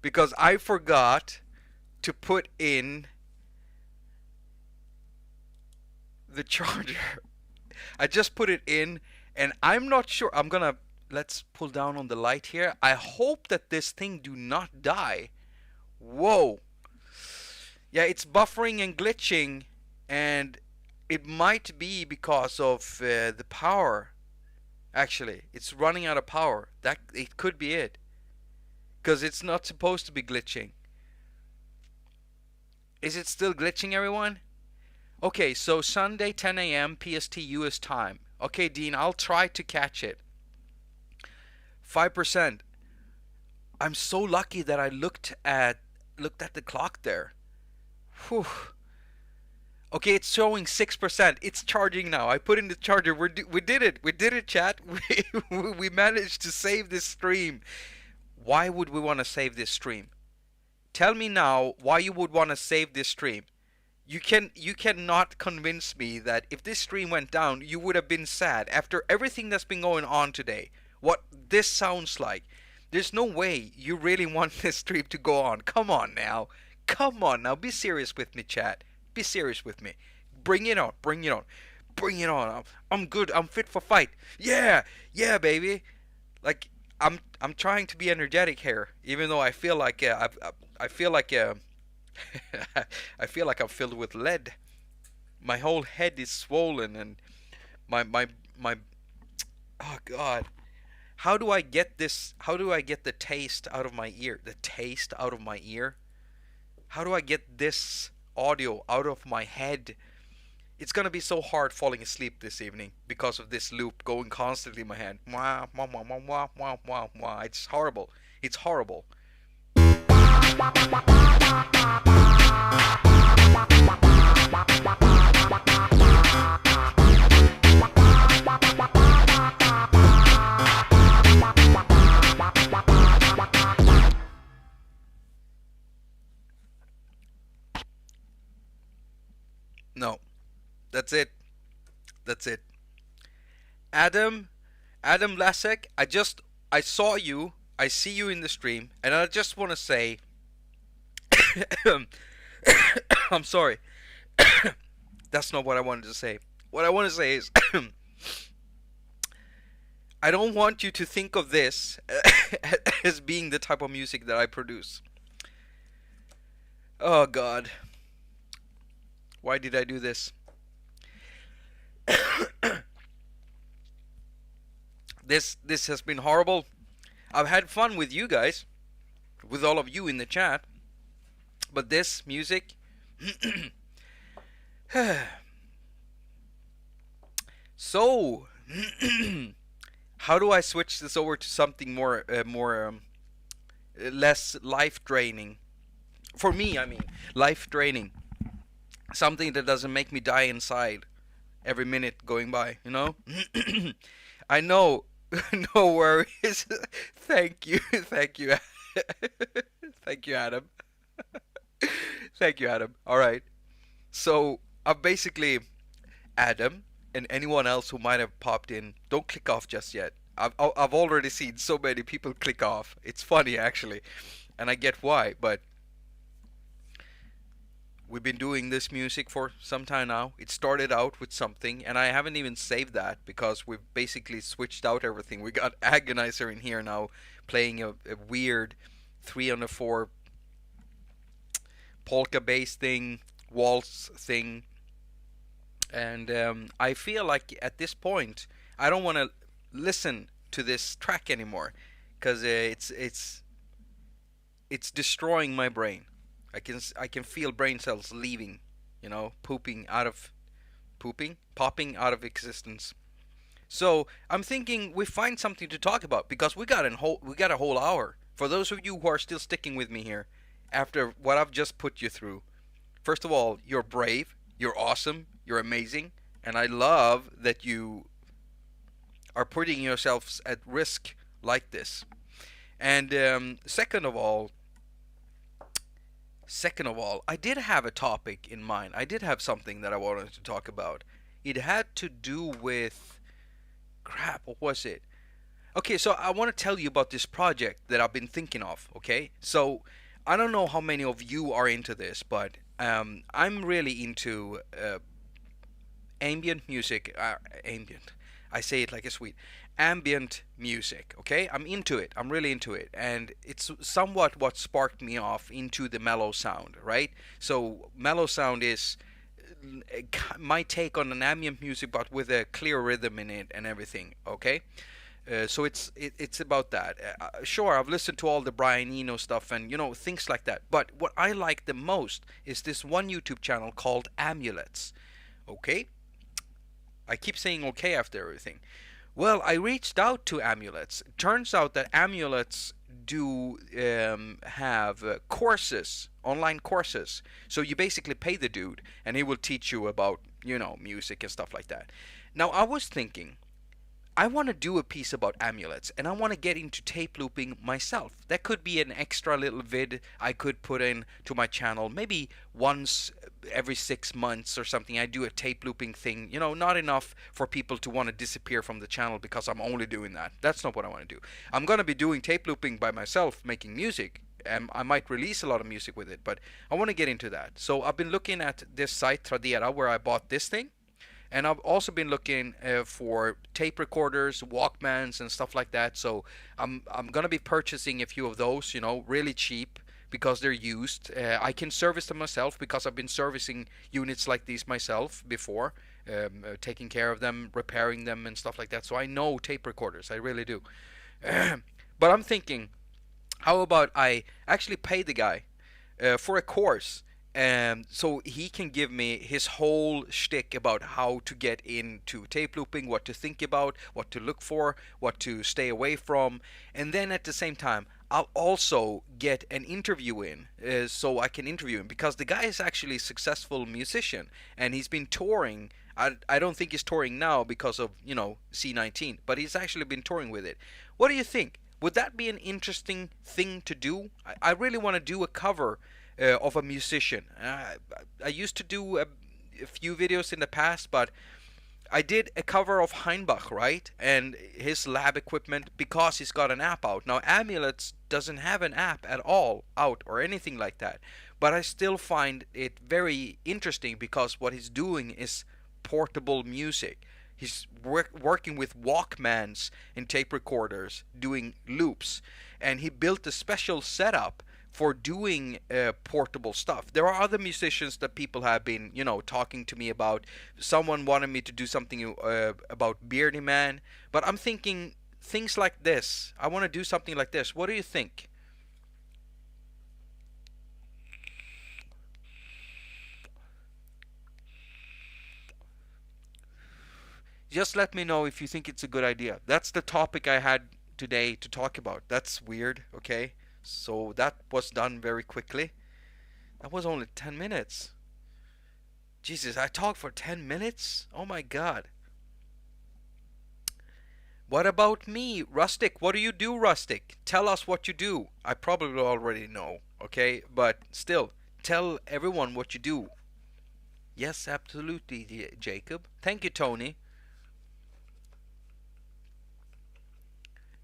Because I forgot to put in the charger. I just put it in, and I'm not sure. I'm gonna let's pull down on the light here. I hope that this thing do not die. Whoa. Yeah, it's buffering and glitching, and it might be because of the power. Actually, it's running out of power. That it could be it, because it's not supposed to be glitching. Is it still glitching, everyone? Okay, so Sunday 10 a.m. PST US time. Okay, Dean, I'll try to catch it. 5%. I'm so lucky that I looked at the clock there. Whew. Okay, it's showing 6%. It's charging now. I put in the charger. We did it. We did it, chat. We managed to save this stream. Why would we want to save this stream? Tell me now why you would want to save this stream. You cannot convince me that if this stream went down, you would have been sad after everything that's been going on today. What this sounds like. There's no way you really want this stream to go on. Come on now. Come on now. Be serious with me, chat. Be serious with me. Bring it on. Bring it on. Bring it on. I'm good. I'm fit for fight. Yeah. Yeah, baby. Like I'm trying to be energetic here, even though I feel like I feel like I feel like I'm filled with lead. My whole head is swollen, and my oh god. How do I get this? How do I get the taste out of my ear? The taste out of my ear? How do I get this audio out of my head? It's gonna be so hard falling asleep this evening because of this loop going constantly in my head. Wah, wah, wah, wah, wah, wah, wah, wah. It's horrible. It's horrible. No. That's it. That's it. Adam Lasek, I saw you. I see you in the stream, and I just want to say I'm sorry. That's not what I wanted to say. What I want to say is I don't want you to think of this as being the type of music that I produce. Oh god. Why did I do this? This has been horrible. I've had fun with you guys, with all of you in the chat, but this music so how do I switch this over to something more less life draining for me? I mean, life draining, something that doesn't make me die inside every minute going by, you know? I know. No worries. Thank you. Thank you. Thank you, Adam. Thank you, Adam. All right. So, I'm basically Adam and anyone else who might have popped in. Don't click off just yet. I've already seen so many people click off. It's funny, actually. And I get why, but we've been doing this music for some time now. It started out with something, and I haven't even saved that because we've basically switched out everything. We got Agonizer in here now, playing a weird 3/4 polka bass thing, waltz thing, and I feel like at this point I don't want to listen to this track anymore because it's destroying my brain. I can feel brain cells leaving, you know, popping out of existence. So I'm thinking we find something to talk about because we got a whole hour. For those of you who are still sticking with me here, after what I've just put you through, first of all, you're brave, you're awesome, you're amazing, and I love that you are putting yourselves at risk like this. And Second of all, I did have a topic in mind. I did have something that I wanted to talk about. It had to do with... Crap, what was it? Okay, so I want to tell you about this project that I've been thinking of, okay? So, I don't know how many of you are into this, but I'm really into ambient music. I say it like a Swede. Ambient music, okay? I'm into it. I'm really into it. And it's somewhat what sparked me off into the mellow sound, right? So, mellow sound is my take on an ambient music, but with a clear rhythm in it and everything, okay? So it's about that. Sure, I've listened to all the Brian Eno stuff and things like that. But what I like the most is this one YouTube channel called Amulets. Okay, I keep saying okay after everything. Well, I reached out to Amulets. Turns out that Amulets do have courses, online courses. So you basically pay the dude, and he will teach you about music and stuff like that. Now I was thinking, I want to do a piece about amulets and I want to get into tape looping myself. That could be an extra little vid I could put in to my channel. Maybe once every 6 months or something I do a tape looping thing. Not enough for people to want to disappear from the channel because I'm only doing that. That's not what I want to do. I'm going to be doing tape looping by myself, making music. I might release a lot of music with it, but I want to get into that. So I've been looking at this site, Tradera, where I bought this thing. And I've also been looking for tape recorders, Walkmans, and stuff like that. So I'm gonna be purchasing a few of those, really cheap because they're used. I can service them myself because I've been servicing units like these myself before, taking care of them, repairing them, and stuff like that. So I know tape recorders, I really do. But I'm thinking, how about I actually pay the guy for a course, so he can give me his whole shtick about how to get into tape looping, what to think about, what to look for, what to stay away from, and then at the same time I'll also get an interview in, so I can interview him because the guy is actually a successful musician and he's been touring. I don't think he's touring now because of C19, but he's actually been touring with it. What do you think? Would that be an interesting thing to do? I really want to do a cover of a musician. I used to do a few videos in the past, but I did a cover of Heinbach, right? And his lab equipment because he's got an app out. Now, Amulets doesn't have an app at all out or anything like that. But I still find it very interesting because what he's doing is portable music. He's working with Walkmans and tape recorders, doing loops. And he built a special setup for doing portable stuff. There are other musicians that people have been, talking to me about. Someone wanted me to do something about Beardy Man, but I'm thinking things like this. I want to do something like this. What do you think? Just let me know if you think it's a good idea. That's the topic I had today to talk about. That's weird, okay? So that was done very quickly. That was only 10 minutes. Jesus, I talked for 10 minutes? Oh my god. What about me? Rustic, what do you do, Rustic? Tell us what you do. I probably already know, okay? But still, tell everyone what you do. Yes, absolutely, Jacob. Thank you, Tony.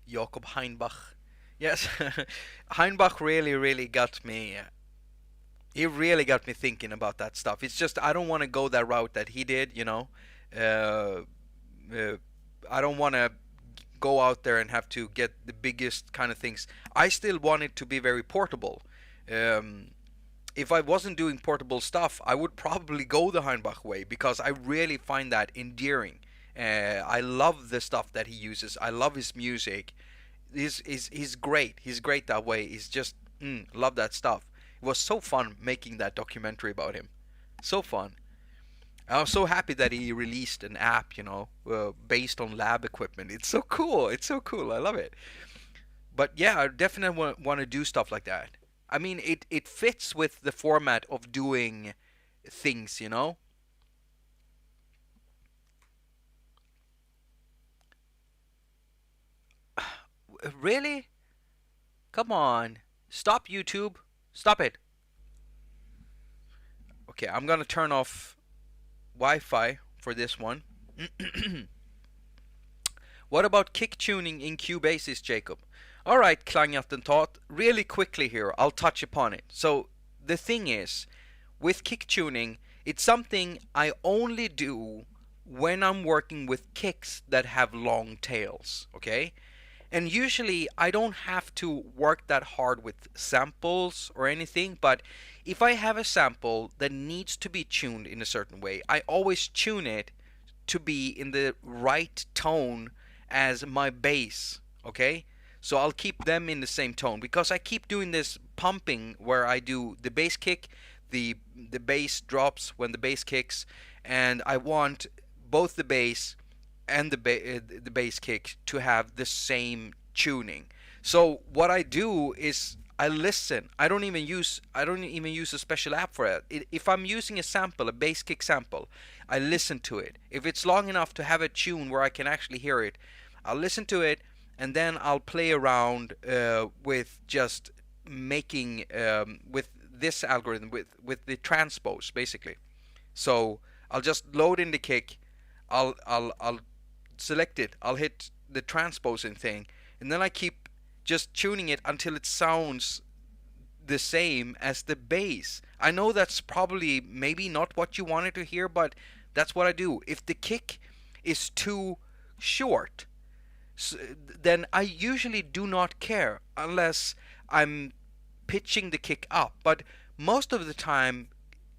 Jakob Heinbach. Yes, Heinbach really got me. He really got me thinking about that stuff. It's just I don't want to go that route that he did. Uh, I don't want to go out there and have to get the biggest kind of things. I still want it to be very portable. If I wasn't doing portable stuff, I would probably go the Heinbach way because I really find that endearing. I love the stuff that he uses. I love his music. He's great. He's great that way. He's just love that stuff. It was so fun making that documentary about him. So fun. I was so happy that he released an app, based on lab equipment. It's so cool. It's so cool. I love it. But yeah, I definitely want to do stuff like that. I mean, it fits with the format of doing things. Really? Come on. Stop YouTube. Stop it. Okay, I'm gonna turn off Wi-Fi for this one. What about kick tuning in Cubasis, Jacob? Alright, Klangattentat, really quickly here, I'll touch upon it. So, the thing is, with kick tuning, it's something I only do when I'm working with kicks that have long tails, okay? And usually I don't have to work that hard with samples or anything, but if I have a sample that needs to be tuned in a certain way, I always tune it to be in the right tone as my bass, okay? So I'll keep them in the same tone because I keep doing this pumping where I do the bass kick, the bass drops when the bass kicks, and I want both the bass and the bass kick to have the same tuning. So what I do is I listen. I don't even use a special app for it. If I'm using a sample, a bass kick sample, I listen to it. If it's long enough to have a tune where I can actually hear it, I'll listen to it and then I'll play around with just making with this algorithm with the transpose basically. So I'll just load in the kick. I'll select it. I'll hit the transposing thing, and then I keep just tuning it until it sounds the same as the bass. I know that's probably maybe not what you wanted to hear, but that's what I do. If the kick is too short, then I usually do not care unless I'm pitching the kick up. But most of the time,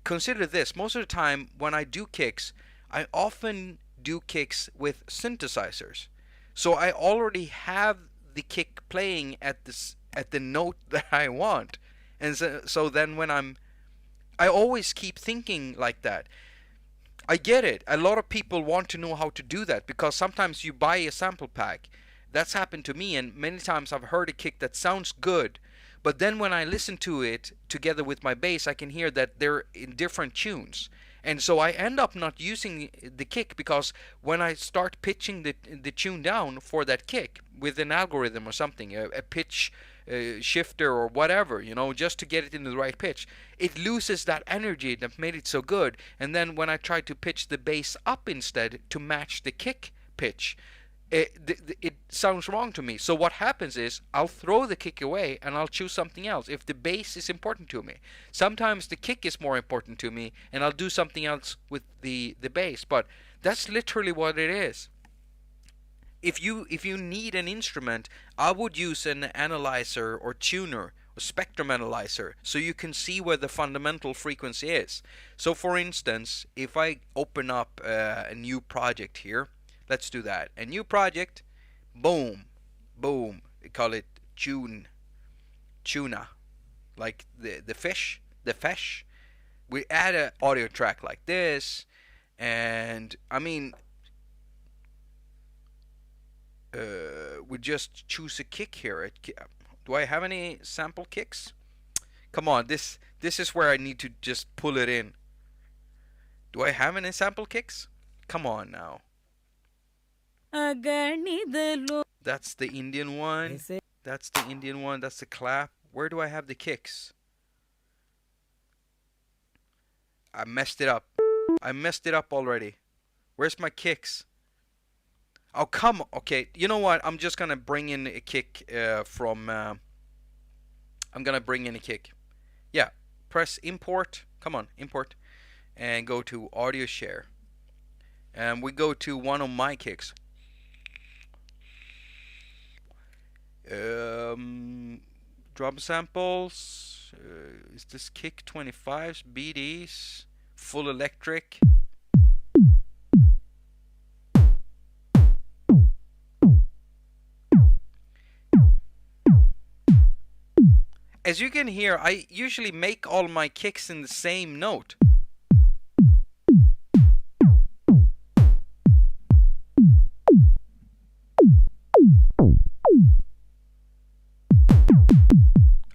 consider this, most of the time when I do kicks, I often do kicks with synthesizers. So I already have the kick playing at the note that I want. And so then when I always keep thinking like that. I get it. A lot of people want to know how to do that because sometimes you buy a sample pack. That's happened to me, and many times I've heard a kick that sounds good, but then when I listen to it together with my bass, I can hear that they're in different tunes. And so I end up not using the kick because when I start pitching the tune down for that kick with an algorithm or something, a pitch shifter or whatever, just to get it into the right pitch, it loses that energy that made it so good. And then when I try to pitch the bass up instead to match the kick pitch, it sounds wrong to me. So what happens is I'll throw the kick away and I'll choose something else if the bass is important to me. Sometimes the kick is more important to me and I'll do something else with the bass, but that's literally what it is. If you need an instrument, I would use an analyzer or tuner or spectrum analyzer so you can see where the fundamental frequency is. So for instance, if I open up a new project here, let's do that. A new project, boom, boom. We call it tuna, like the fish, the fish. We add an audio track like this, and I mean, we just choose a kick here. Do I have any sample kicks? Come on, this is where I need to just pull it in. Do I have any sample kicks? Come on now. That's the Indian one. That's the Indian one. That's the clap. Where do I have the kicks? I messed it up. I messed it up already. Where's my kicks? Oh, come on. Okay, you know what? I'm just gonna bring in a kick from... I'm gonna bring in a kick. Yeah, press import. Come on, import. And go to audio share. And we go to one of my kicks. Drum samples. Is this kick 25s, BDs, full electric? As you can hear, I usually make all my kicks in the same note.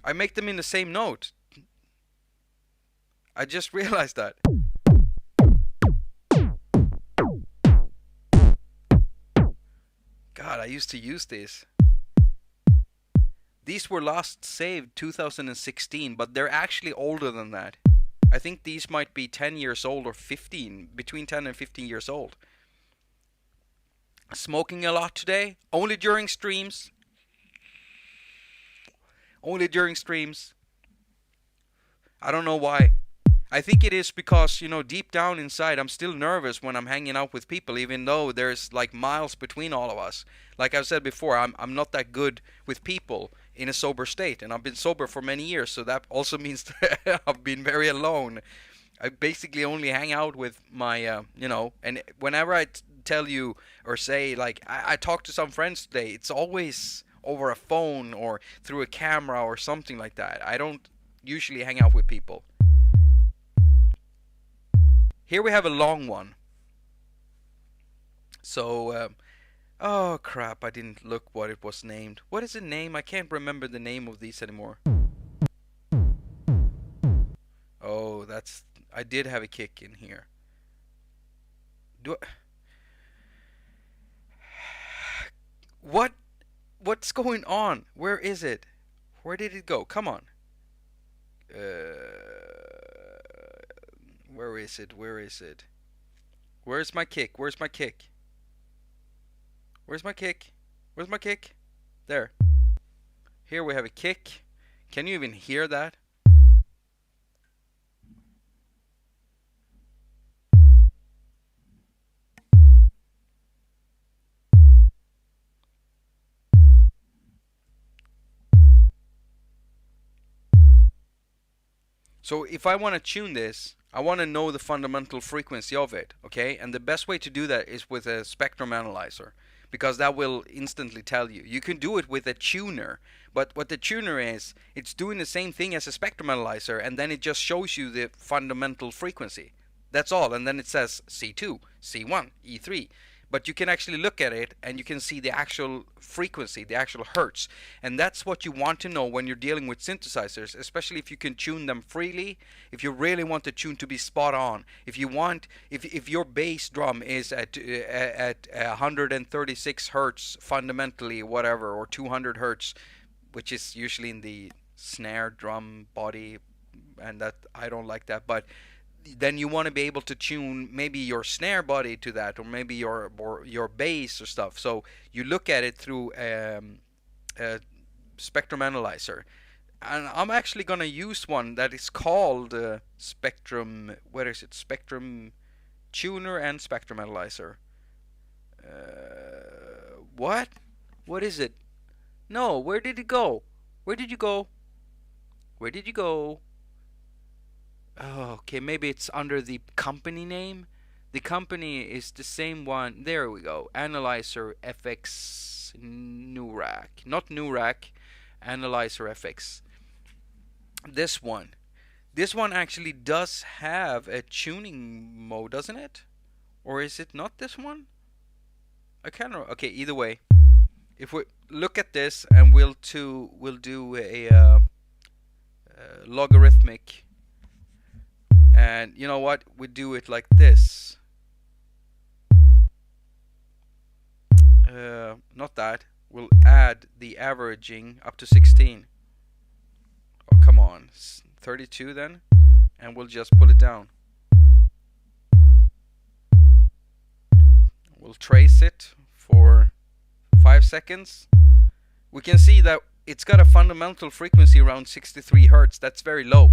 I make them in the same note. I just realized that. God, I used to use this. These were last saved 2016, but they're actually older than that. I think these might be 10 years old or 15, between 10 and 15 years old. Smoking a lot today, only during streams. Only during streams. I don't know why. I think it is because, deep down inside, I'm still nervous when I'm hanging out with people, even though there's like miles between all of us. Like I've said before, I'm not that good with people in a sober state, and I've been sober for many years, so that also means that I've been very alone. I basically only hang out with my, and whenever I tell you or say, like, I talked to some friends today, it's always over a phone or through a camera or something like that. I don't usually hang out with people. Here we have a long one. So, oh crap, I didn't look what it was named. What is the name? I can't remember the name of these anymore. Oh, I did have a kick in here. What's going on? Where is it? Where did it go? Come on. Where is it? Where is it? Where's my kick? Where's my kick? Where's my kick? Where's my kick? There. Here we have a kick. Can you even hear that? So if I want to tune this, I want to know the fundamental frequency of it, okay? And the best way to do that is with a spectrum analyzer, because that will instantly tell you. You can do it with a tuner, but what the tuner is, it's doing the same thing as a spectrum analyzer, and then it just shows you the fundamental frequency. That's all, and then it says C2, C1, E3. But you can actually look at it and you can see the actual frequency, the actual hertz. And that's what you want to know when you're dealing with synthesizers, especially if you can tune them freely, if you really want the tune to be spot on. If you want, if your bass drum is at 136 hertz fundamentally, whatever, or 200 hertz, which is usually in the snare drum body, and that I don't like that, but then you want to be able to tune maybe your snare body to that, or maybe your bass or stuff. So you look at it through a spectrum analyzer, and I'm actually gonna use one that is called Spectrum. Where is it? Spectrum Tuner and Spectrum Analyzer. What? What is it? No, where did it go? Where did you go? Where did you go? Oh, okay, maybe it's under the company name. The company is the same one. There we go. Analyzer FX Nurak. Not Nurak. Analyzer FX. This one. This one actually does have a tuning mode, doesn't it? Or is it not this one? I can't remember. Okay, either way. If we look at this and we'll do a logarithmic. And you know what? We do it like this. Not that. We'll add the averaging up to 16. Oh, come on. 32 then. And we'll just pull it down. We'll trace it for 5 seconds. We can see that it's got a fundamental frequency around 63 Hertz. That's very low.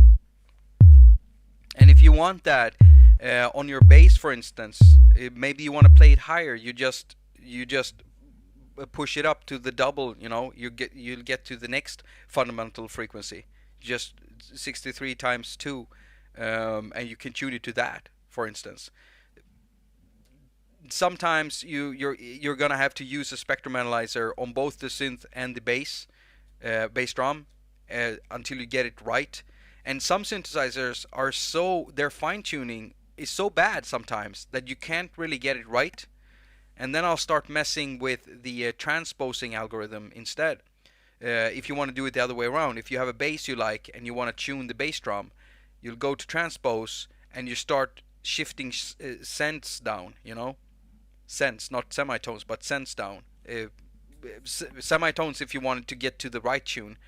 And if you want that on your bass, for instance, maybe you want to play it higher. You just push it up to the double. You'll get to the next fundamental frequency, just 63 times 2, and you can tune it to that, for instance. Sometimes you're gonna have to use a spectrum analyzer on both the synth and the bass drum until you get it right. And some synthesizers are their fine tuning is so bad sometimes that you can't really get it right. And then I'll start messing with the transposing algorithm instead. If you want to do it the other way around, if you have a bass you like and you want to tune the bass drum, you'll go to transpose and you start shifting cents down, cents, not semitones, but cents down. Semitones if you wanted to get to the right tune.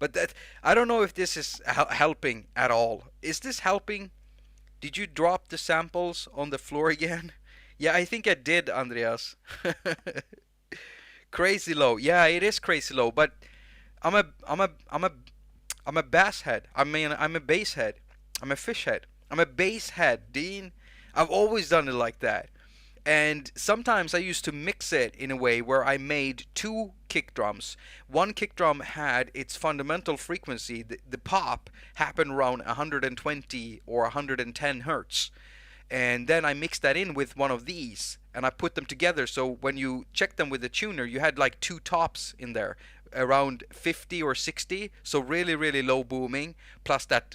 But I don't know if this is helping at all. Is this helping? Did you drop the samples on the floor again? Yeah, I think I did, Andreas. Crazy low. Yeah, it is crazy low. But I'm a bass head. I'm a bass head. I'm a fish head. I'm a bass head, Dean. I've always done it like that. And sometimes I used to mix it in a way where I made two kick drums. One kick drum had its fundamental frequency, the pop happened around 120 or 110 hertz. And then I mixed that in with one of these and I put them together, so when you check them with the tuner you had like two tops in there around 50 or 60, so really really low booming, plus that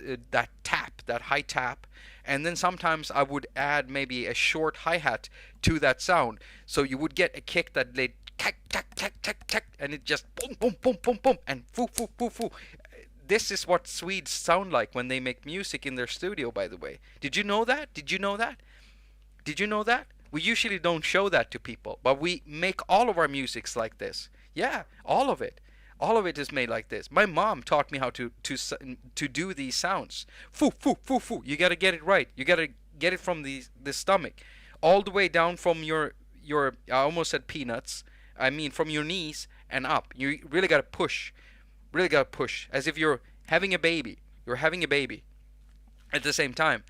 tap, that high tap. And then sometimes I would add maybe a short hi-hat to that sound, so you would get a kick that laid tack tack tack tack tack, and it just boom boom boom boom boom and foo foo foo foo. This is what Swedes sound like when they make music in their studio, by the way. Did you know that? Did you know that? Did you know that? We usually don't show that to people, but we make all of our musics like this. Yeah, all of it. All of it is made like this. My mom taught me how to do these sounds. Foo foo foo foo. You got to get it right. You got to get it from the stomach all the way down from your I almost said peanuts. I mean from your knees and up. You really got to push. Really got to push as if you're having a baby. You're having a baby at the same time.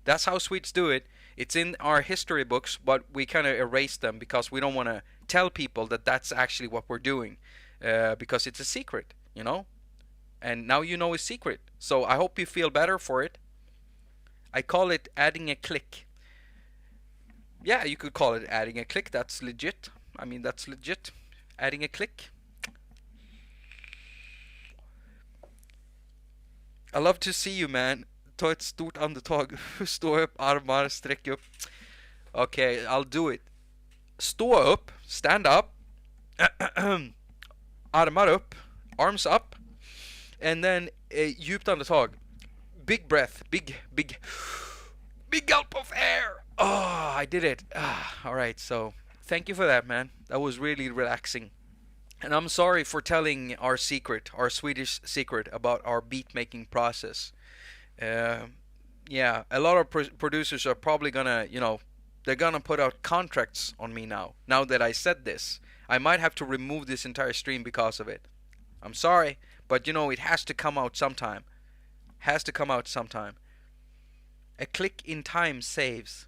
That's how Swedes do it. It's in our history books, but we kind of erase them because we don't want to tell people that that's actually what we're doing, because it's a secret, you know? And now you know it's secret. So I hope you feel better for it. I call it adding a click. Yeah, you could call it adding a click. That's legit. I mean, that's legit. Adding a click. I love to see you, man. Ta ett stort andetag. Stå upp, armar, sträck upp. Okay, I'll do it. Stå upp, stand up. Armar upp, arms up. And then djupt andetag. Big breath, big gulp of air. Oh, I did it. All right, so thank you for that, man. That was really relaxing. And I'm sorry for telling our secret, our Swedish secret about our beat making process. Uh, yeah, a lot of producers are probably gonna, they're gonna put out contracts on me now. Now that I said this, I might have to remove this entire stream because of it. I'm sorry, but it has to come out sometime. Has to come out sometime. A click in time saves.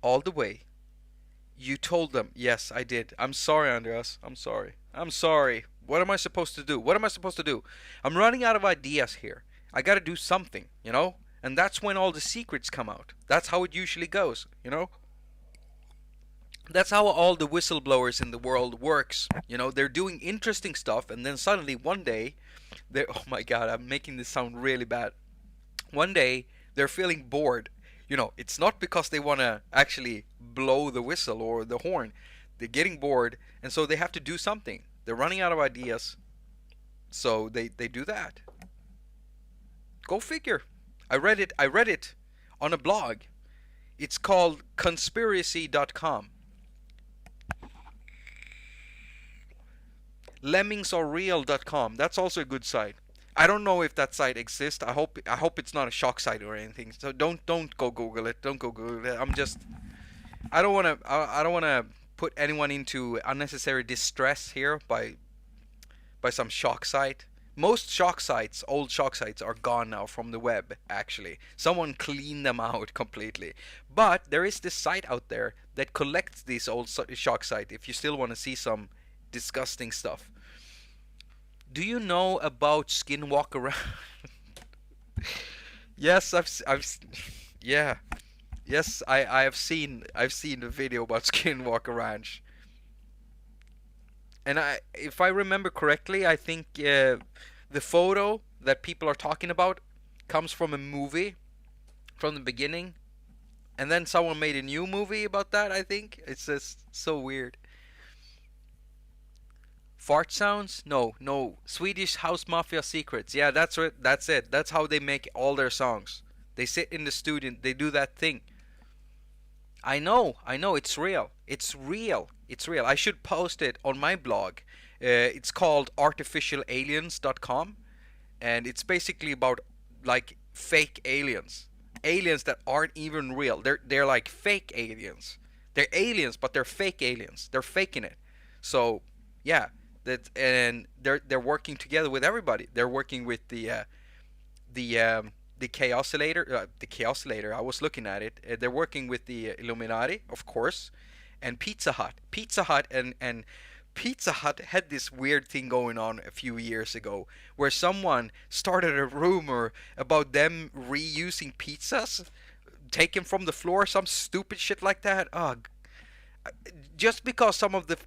All the way. You told them. Yes, I did. I'm sorry, Andreas. I'm sorry. I'm sorry. What am I supposed to do? What am I supposed to do? I'm running out of ideas here. I gotta do something, And that's when all the secrets come out. That's how it usually goes. That's how all the whistleblowers in the world works. They're doing interesting stuff, and then suddenly one day, oh my god, I'm making this sound really bad. One day, they're feeling bored. It's not because they want to actually blow the whistle or the horn. They're getting bored, and so they have to do something. They're running out of ideas, so they do that. Go figure. I read it on a blog. It's called conspiracy.com. Lemmingsarereal.com. That's also a good site. I don't know if that site exists. I hope it's not a shock site or anything. So don't go Google it. Don't go Google it. I don't want to put anyone into unnecessary distress here by some shock site. Most shock sites, old shock sites, are gone now from the web, actually. Someone cleaned them out completely. But there is this site out there that collects these old shock sites if you still want to see some disgusting stuff. Do you know about Skinwalker Ranch? Yes, yeah. Yes, I've seen the video about Skinwalker Ranch. And if I remember correctly, I think the photo that people are talking about comes from a movie from the beginning, and then someone made a new movie about that. I think it's just so weird. Fart sounds? No. Swedish House Mafia secrets. Yeah, that's it. That's it. That's how they make all their songs. They sit in the studio. They do that thing. I know. It's real. It's real. I should post it on my blog. It's called artificialaliens.com, and it's basically about like fake aliens, aliens that aren't even real. They're like fake aliens. They're aliens, but they're fake aliens. They're faking it. So yeah, and they're working together with everybody. They're working with the the Chaosilator, I was looking at it. They're working with the Illuminati, of course, and Pizza Hut. And Pizza Hut had this weird thing going on a few years ago where someone started a rumor about them reusing pizzas taken from the floor, some stupid shit like that. Ugh. Just because some of the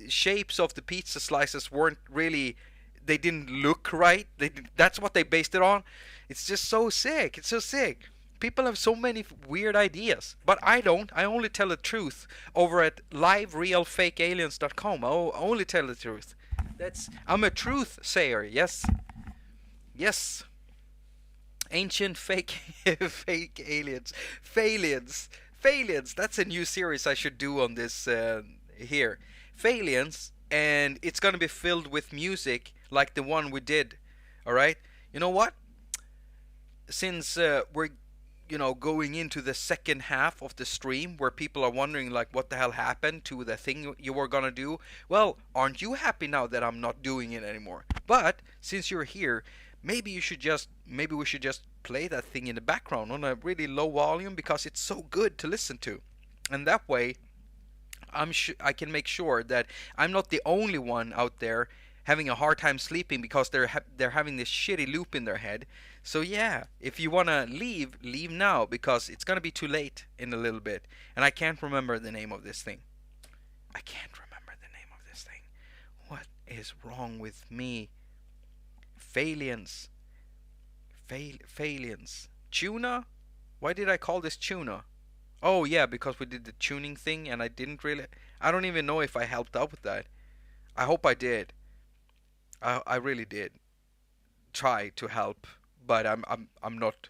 shapes of the pizza slices weren't really, they didn't look right. That's what they based it on. It's just so sick. It's so sick. People have so many weird ideas, but I don't. I only tell the truth over at liverealfakealiens.com. I only tell the truth. I'm a truth sayer. Yes, yes. Ancient fake fake aliens, Phalians. That's a new series I should do on this here. Phalians, and it's gonna be filled with music like the one we did. All right. You know what? Since we're going into the second half of the stream where people are wondering like what the hell happened to the thing you were gonna do, well, aren't you happy now that I'm not doing it anymore? But since you're here, maybe we should just play that thing in the background on a really low volume because it's so good to listen to, and that way I can make sure that I'm not the only one out there having a hard time sleeping because they're having this shitty loop in their head. So yeah, if you wanna leave now because it's gonna be too late in a little bit, and I can't remember the name of this thing. What is wrong with me? Phalians. Tuna? Why did I call this tuna? Oh yeah, because we did the tuning thing and I don't even know if I helped out with that. I hope I did. I really did try to help, but I'm not.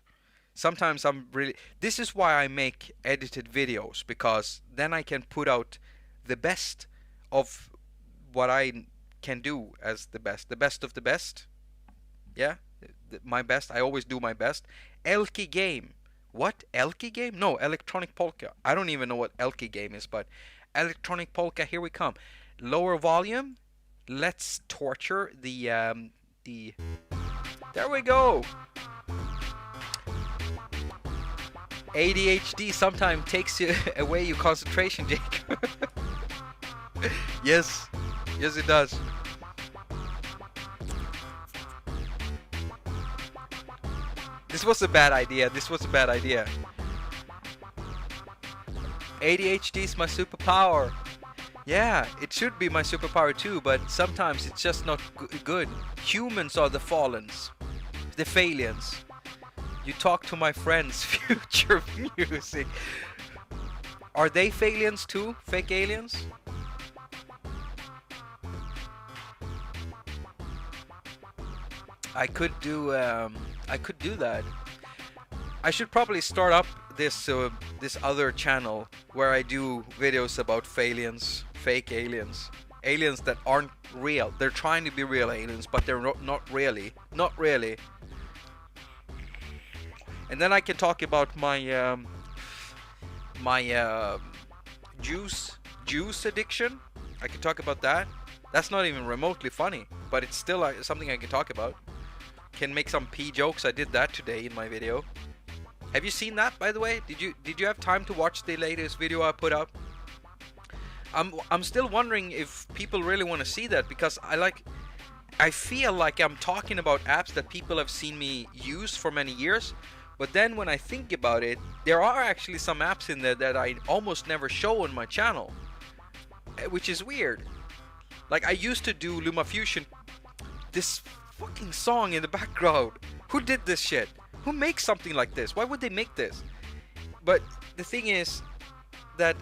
Sometimes I'm really. This is why I make edited videos, because then I can put out the best of what I can do as the best of the best. Yeah, my best. I always do my best. Elky game. What? Elky game? No, electronic polka. I don't even know what Elky game is, but electronic polka. Here we come. Lower volume. Let's torture the. There we go. ADHD sometimes takes away your concentration, Jacob. Yes, it does. This was a bad idea. ADHD is my superpower. Yeah, it should be my superpower too, but sometimes it's just not good. Humans are the fallens, the Phalians. You talk to my friends, future music. Are they Phalians too? Fake aliens? I could do that. I should probably start up this other channel where I do videos about Phalians, fake aliens, aliens that aren't real. They're trying to be real aliens, but they're not really. And then I can talk about my juice addiction. I can talk about that. That's not even remotely funny, but it's still something I can talk about. Can make some pee jokes. I did that today in my video. Have you seen that, by the way? Did you have time to watch the latest video I put up? I'm still wondering if people really want to see that, because I feel like I'm talking about apps that people have seen me use for many years. But then when I think about it, there are actually some apps in there that I almost never show on my channel, which is weird. Like I used to do LumaFusion. This fucking song in the background. Who did this shit? Who makes something like this? Why would they make this? But the thing is that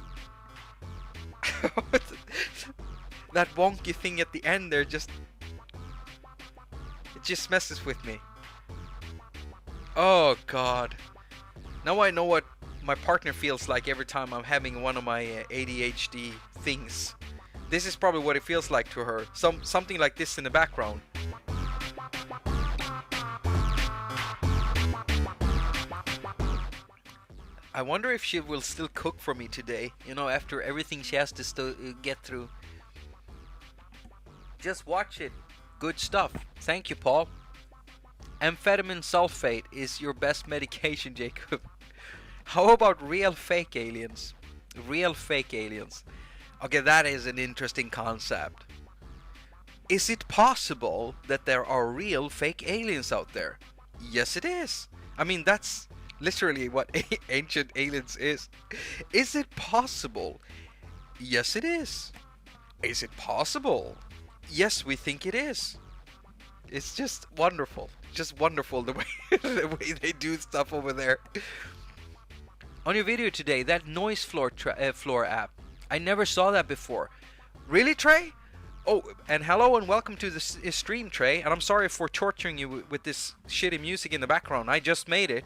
that wonky thing at the end there it just messes with me. Oh god. Now I know what my partner feels like every time I'm having one of my ADHD things. This is probably what it feels like to her. Something like this in the background. I wonder if she will still cook for me today, after everything she has to get through. Just watch it. Good stuff. Thank you, Paul. Amphetamine sulfate is your best medication, Jacob. How about real fake aliens? Real fake aliens. Okay, that is an interesting concept. Is it possible that there are real fake aliens out there? Yes, it is. I mean, that's literally what ancient aliens is. Is it possible? Yes, it is. Is it possible? Yes, we think it is. It's just wonderful. Just wonderful the way the way they do stuff over there. On your video today, that noise floor app. I never saw that before. Really, Trey? Oh, and hello and welcome to the stream, Trey. And I'm sorry for torturing you with this shitty music in the background. I just made it.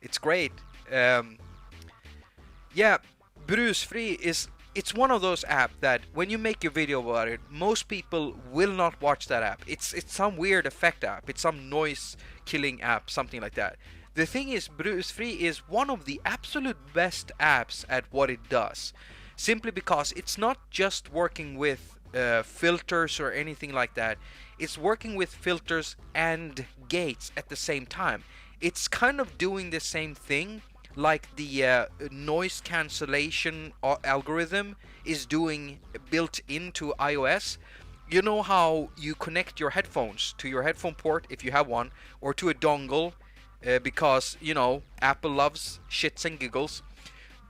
It's great. Yeah, Brusfri is... It's one of those apps that when you make a video about it, most people will not watch that app. It's some weird effect app. It's some noise killing app, something like that. The thing is, Brusfri is one of the absolute best apps at what it does. Simply because it's not just working with filters or anything like that. It's working with filters and gates at the same time. It's kind of doing the same thing like the noise cancellation algorithm is doing built into iOS. You know how you connect your headphones to your headphone port if you have one, or to a dongle because, you know, Apple loves shits and giggles.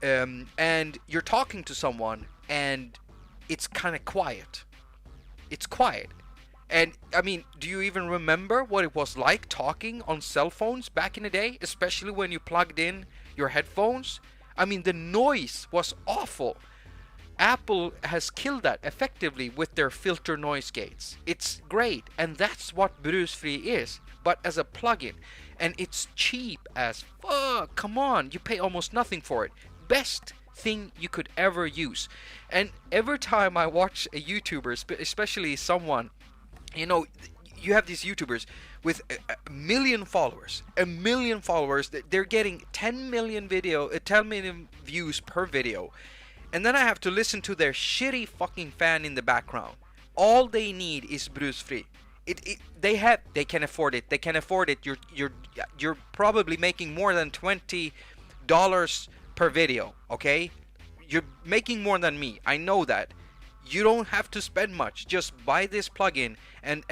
And you're talking to someone and it's kind of quiet. It's quiet. And, I mean, do you even remember what it was like talking on cell phones back in the day? Especially when you plugged in your headphones? I mean, the noise was awful. Apple has killed that effectively with their filter noise gates. It's great, and that's what Brusfri is, but as a plugin. And it's cheap as fuck. Come on, you pay almost nothing for it. Best thing you could ever use. And every time I watch a YouTuber, especially someone, you know, you have these YouTubers with a million followers. They're getting 10 million views per video. And then I have to listen to their shitty fucking fan in the background. All they need is Brusfri. They can afford it. They can afford it. You're probably making more than $20 per video, okay? You're making more than me. I know that. You don't have to spend much. Just buy this plugin and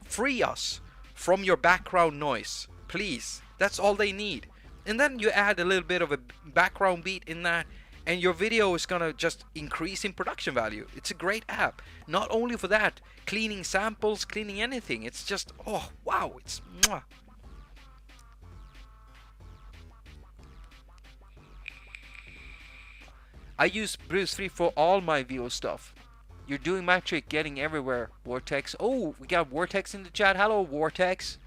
free us from your background noise, please. That's all they need. And then you add a little bit of a background beat in that, and your video is gonna just increase in production value. It's a great app. Not only for that, cleaning samples, cleaning anything. It's just, oh wow, it's mwah. I use Brusfri for all my VO stuff. You're doing my trick, getting everywhere. Vortex. Oh, we got Vortex in the chat. Hello, Vortex.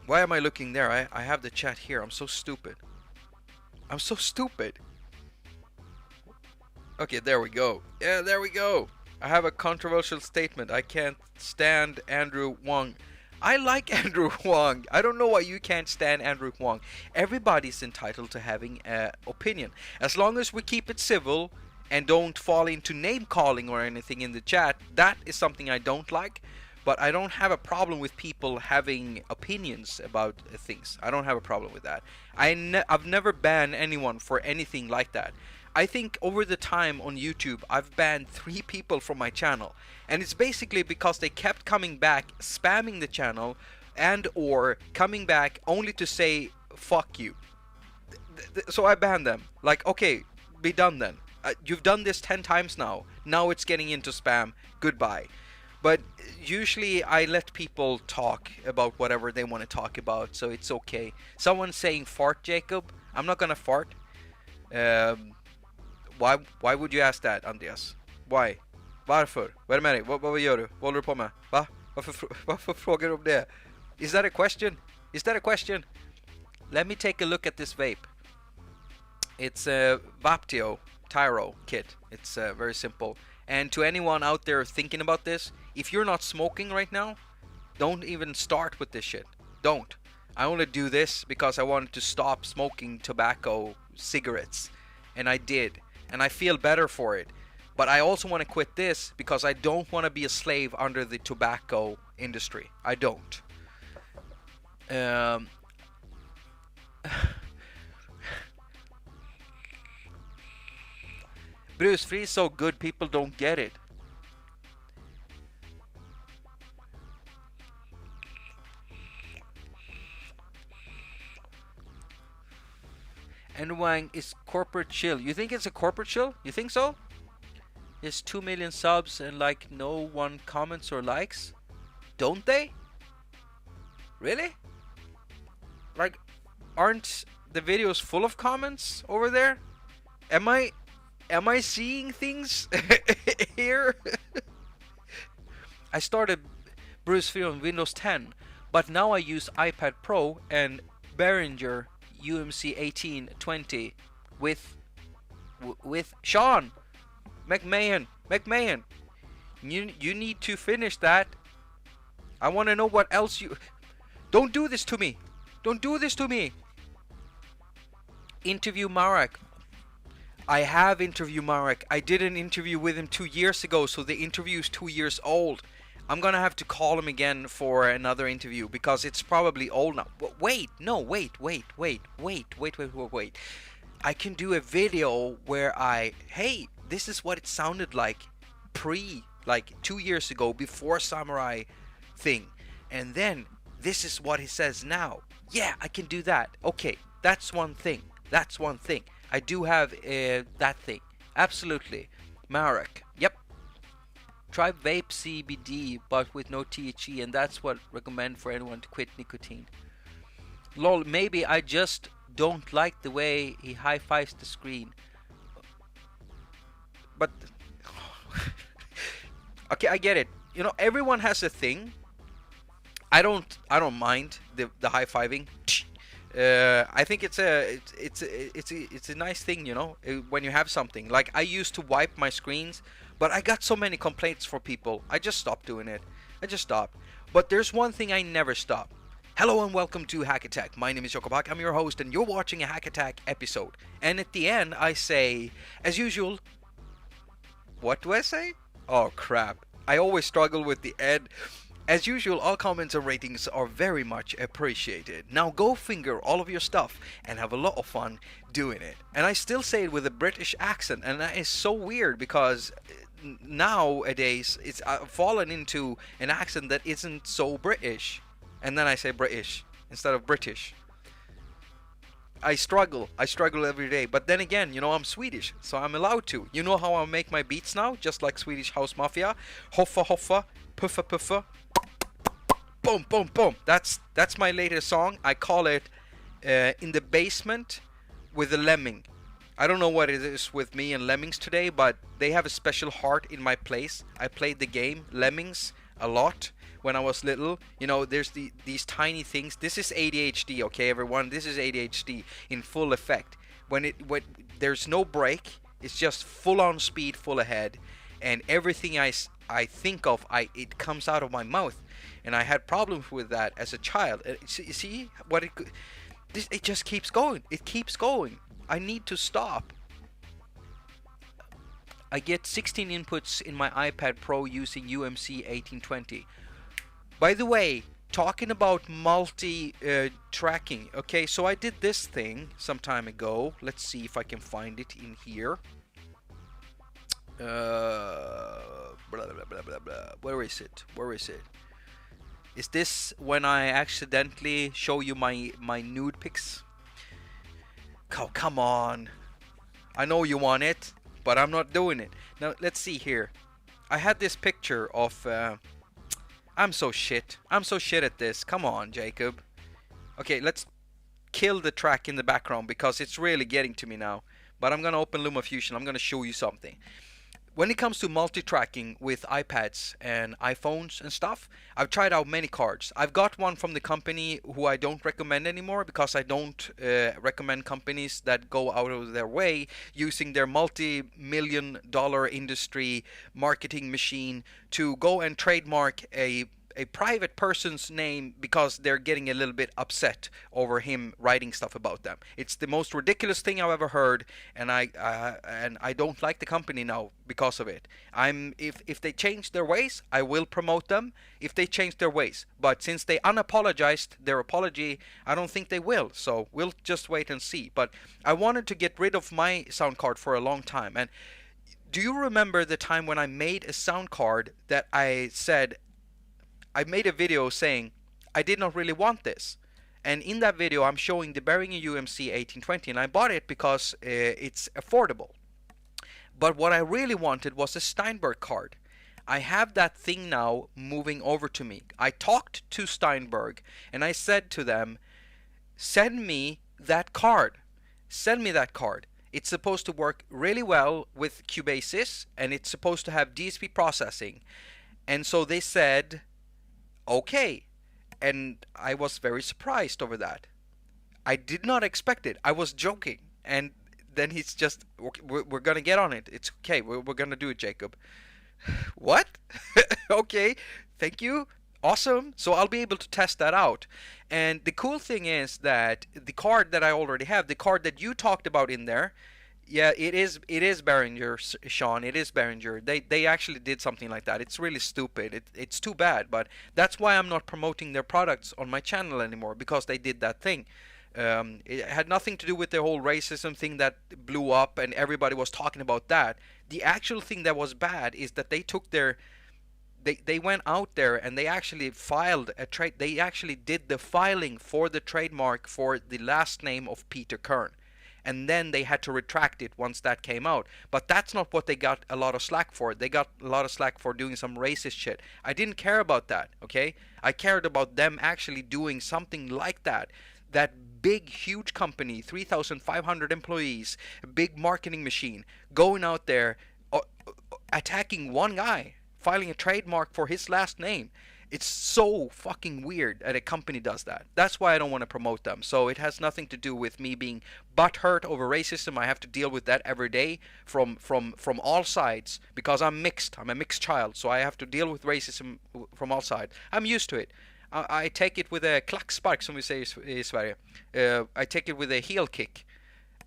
Why am I looking there? I have the chat here. I'm so stupid. I'm so stupid. Okay, there we go. Yeah, there we go. I have a controversial statement. I can't stand Andrew Wang. I like Andrew Wang. I don't know why you can't stand Andrew Wang. Everybody's entitled to having an opinion. As long as we keep it civil and don't fall into name calling or anything in the chat, that is something I don't like. But I don't have a problem with people having opinions about things. I don't have a problem with that. I've never banned anyone for anything like that. I think over the time on YouTube, I've banned 3 people from my channel. And it's basically because they kept coming back, spamming the channel, and or coming back only to say, fuck you. So I banned them. Like, okay, be done then. You've done this 10 times now. Now it's getting into spam. Goodbye. But usually I let people talk about whatever they want to talk about, so it's okay. Someone's saying fart, Jacob. I'm not gonna fart. Why would you ask that, Andreas? Why? Varför? Vad är det med dig? Vad gör du? Vad håller du på med? Va? Varför frågar du om det? Is that a question? Is that a question? Let me take a look at this vape. It's a Vaptio Tyro kit. It's very simple. And to anyone out there thinking about this, if you're not smoking right now, don't even start with this shit. Don't. I only do this because I wanted to stop smoking tobacco cigarettes. And I did. And I feel better for it. But I also want to quit this because I don't want to be a slave under the tobacco industry. I don't. Um, Bruce Free is so good, people don't get it. And Wang is corporate chill. You think it's a corporate chill? You think so? It's 2 million subs and like no one comments or likes? Don't they? Really? Like, aren't the videos full of comments over there? Am I seeing things here? I started Bruce Free on Windows 10, but now I use iPad Pro and Behringer UMC 1820 with Sean McMahon. You need to finish that. I want to know what else you. Don't do this to me. Don't do this to me. Interview Marek. I have interviewed Marek. I did an interview with him 2 years ago, so the interview is 2 years old. I'm gonna have to call him again for another interview because it's probably old now. Wait. I can do a video where hey, this is what it sounded like like 2 years ago, before Samurai thing. And then this is what he says now. Yeah, I can do that. Okay, that's one thing. I do have that thing. Absolutely. Marek. Yep. Try vape CBD, but with no THC, and that's what recommend for anyone to quit nicotine. Lol, maybe I just don't like the way he high-fives the screen. But okay, I get it. You know, everyone has a thing. I don't mind the high-fiving. I think it's a nice thing, you know, when you have something. Like, I used to wipe my screens, but I got so many complaints from people. I just stopped doing it. But there's one thing I never stop. Hello and welcome to Hack Attack. My name is Jakob. I'm your host, and you're watching a Hack Attack episode. And at the end, I say, as usual, what do I say? Oh crap! I always struggle with the end. As usual, all comments and ratings are very much appreciated. Now go finger all of your stuff and have a lot of fun doing it. And I still say it with a British accent, and that is so weird because nowadays it's fallen into an accent that isn't so British. And then I say British instead of British. I struggle every day. But then again, you know, I'm Swedish, so I'm allowed to. You know how I make my beats now? Just like Swedish House Mafia. Hoffa hoffa, puffa puffa. Boom, boom, boom. That's my latest song. I call it In the Basement with a Lemming. I don't know what it is with me and lemmings today, but they have a special heart in my place. I played the game Lemmings a lot when I was little. You know, there's these tiny things. This is ADHD, okay, everyone? This is ADHD in full effect. When there's no break, it's just full on speed, full ahead, and everything I think of, it comes out of my mouth. And I had problems with that as a child. See what it just keeps going. It keeps going. I need to stop. I get 16 inputs in my iPad Pro using UMC 1820. By the way, talking about multi-tracking. Okay, so I did this thing some time ago. Let's see if I can find it in here. Blah, blah, blah, blah, blah. Where is it? Is this when I accidentally show you my nude pics? Oh, come on. I know you want it, but I'm not doing it. Now, let's see here. I had this picture of... I'm so shit at this. Come on, Jacob. Okay, let's kill the track in the background because it's really getting to me now. But I'm gonna open LumaFusion. I'm gonna show you something. When it comes to multi-tracking with iPads and iPhones and stuff, I've tried out many cards. I've got one from the company who I don't recommend anymore because I don't recommend companies that go out of their way using their multi-million-dollar industry marketing machine to go and trademark a a private person's name because they're getting a little bit upset over him writing stuff about them. It's the most ridiculous thing I've ever heard, and I don't like the company now because of it. If they change their ways, I will promote them if they change their ways. But since they unapologized their apology, I don't think they will. So we'll just wait and see. But I wanted to get rid of my sound card for a long time. And do you remember the time when I made a sound card that I said, I made a video saying I did not really want this? And in that video I'm showing the Behringer UMC 1820, and I bought it because it's affordable. But what I really wanted was a Steinberg card. I have that thing now moving over to me. I talked to Steinberg and I said to them, send me that card. Send me that card. It's supposed to work really well with Cubasis, and it's supposed to have DSP processing. And so they said, okay. And I was very surprised over that. I did not expect it. I was joking. And then he's just, we're going to get on it. It's okay. We're going to do it, Jacob. What? Okay. Thank you. Awesome. So I'll be able to test that out. And the cool thing is that the card that I already have, the card that you talked about in there, yeah, it is Behringer, Sean. It is Behringer. They actually did something like that. It's really stupid. It's too bad. But that's why I'm not promoting their products on my channel anymore, because they did that thing. It had nothing to do with the whole racism thing that blew up and everybody was talking about that. The actual thing that was bad is that they took their they went out there and they actually filed a trade. They actually did the filing for the trademark for the last name of Peter Kern, and then they had to retract it once that came out. But that's not what they got a lot of slack for. They got a lot of slack for doing some racist shit. I didn't care about that, okay? I cared about them actually doing something like that. That big, huge company, 3,500 employees, a big marketing machine, going out there attacking one guy, filing a trademark for his last name. It's so fucking weird that a company does that. That's why I don't want to promote them. So it has nothing to do with me being butthurt over racism. I have to deal with that every day from all sides, because I'm mixed. I'm a mixed child, so I have to deal with racism from all sides. I'm used to it. I take it with a klackspark, som vi säger I Sverige. I take it with a heel kick.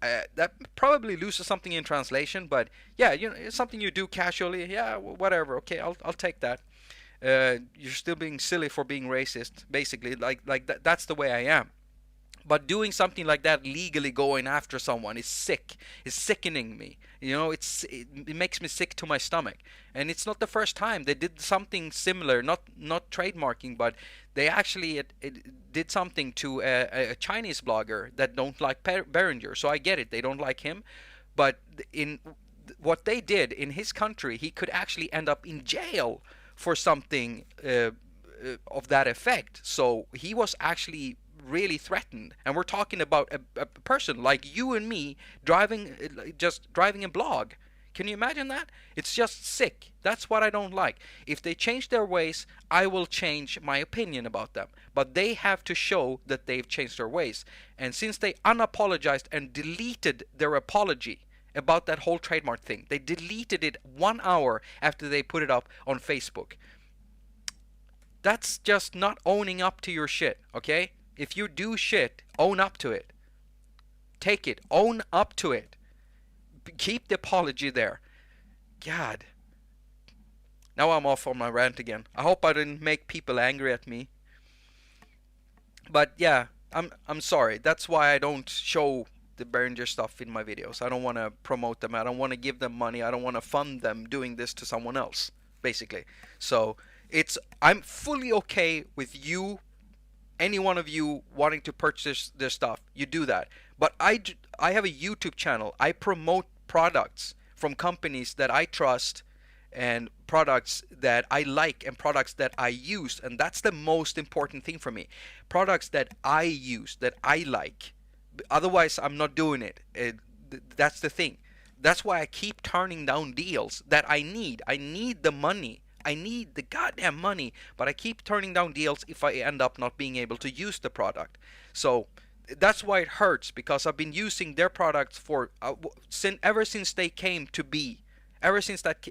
That probably loses something in translation, but yeah, you know, it's something you do casually. Yeah, whatever. Okay, I'll take that. You're still being silly for being racist, basically. Like that's the way I am. But doing something like that, legally going after someone, is sick. It's sickening me. You know, it makes me sick to my stomach. And it's not the first time. They did something similar, not trademarking, but they actually it did something to a Chinese blogger that don't like Behringer. So I get it. They don't like him. But in what they did in his country, he could actually end up in jail for something of that effect. So he was actually really threatened, and we're talking about a person like you and me just driving a blog. Can you imagine that? It's just sick. That's what I don't like. If they change their ways, I will change my opinion about them, but they have to show that they've changed their ways. And since they unapologized and deleted their apology about that whole trademark thing, they deleted it 1 hour after they put it up on Facebook. That's just not owning up to your shit, okay? If you do shit, own up to it. Take it. Own up to it. Keep the apology there. God. Now I'm off on my rant again. I hope I didn't make people angry at me. But yeah, I'm sorry. That's why I don't show the Behringer stuff in my videos. I don't want to promote them. I don't want to give them money. I don't want to fund them doing this to someone else, basically. So I'm fully okay with you, any one of you wanting to purchase their stuff. You do that. But I have a YouTube channel. I promote products from companies that I trust, and products that I like, and products that I use. And that's the most important thing for me. Products that I use, that I like. Otherwise, I'm not doing it. That's the thing. That's why I keep turning down deals that I need. I need the money. I need the goddamn money, but I keep turning down deals if I end up not being able to use the product. So that's why it hurts, because I've been using their products for ever since they came to be, ever since that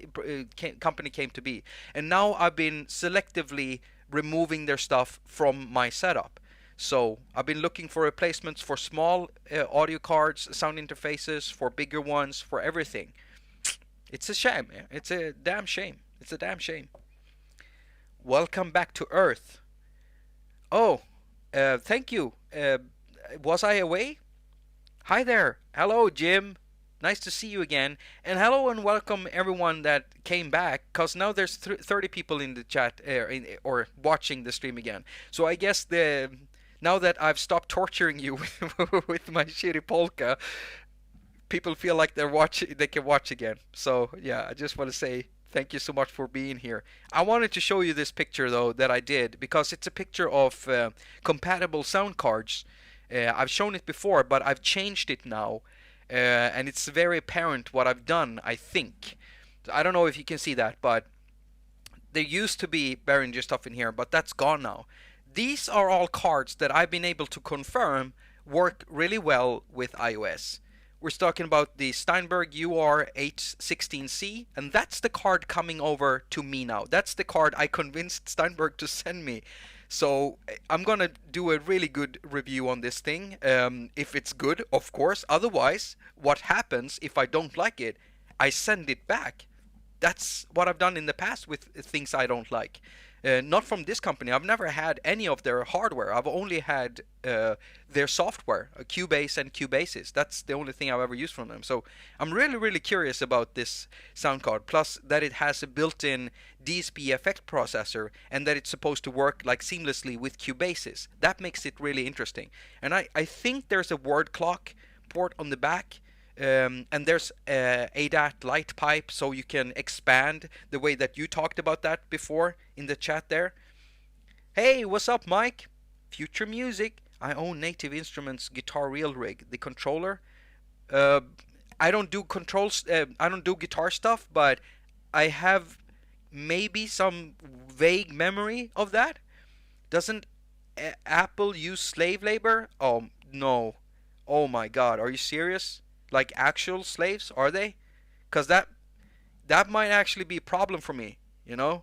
company came to be. And now I've been selectively removing their stuff from my setup. So I've been looking for replacements for small audio cards, sound interfaces, for bigger ones, for everything. It's a shame. It's a damn shame. It's a damn shame. Welcome back to Earth. Oh, thank you. Was I away? Hi there. Hello, Jim. Nice to see you again. And hello and welcome everyone that came back, because now there's 30 people in the chat or watching the stream again. So I guess now that I've stopped torturing you with my shitty polka, people feel like they can watch again. So yeah, I just want to say thank you so much for being here. I wanted to show you this picture though that I did, because it's a picture of compatible sound cards. I've shown it before, but I've changed it now, and it's very apparent what I've done, I think. I don't know if you can see that, but there used to be Behringer stuff in here, but that's gone now. These are all cards that I've been able to confirm work really well with iOS. We're talking about the Steinberg UR816C, and that's the card coming over to me now. That's the card I convinced Steinberg to send me. So I'm gonna do a really good review on this thing, if it's good, of course. Otherwise, what happens if I don't like it? I send it back. That's what I've done in the past with things I don't like. Not from this company. I've never had any of their hardware. I've only had their software, Cubase and Cubasis. That's the only thing I've ever used from them. So I'm really, really curious about this sound card. Plus that it has a built-in DSP effect processor, and that it's supposed to work like seamlessly with Cubasis. That makes it really interesting. And I think there's a word clock port on the back. And there's ADAT light pipe, so you can expand the way that you talked about that before in the chat there. Hey, what's up, Mike? Future Music. I own Native Instruments Guitar Reel Rig. The controller. I don't do controls. I don't do guitar stuff, but I have maybe some vague memory of that. Doesn't Apple use slave labor? Oh no. Oh my God. Are you serious? Like actual slaves, are they? Because that might actually be a problem for me, you know?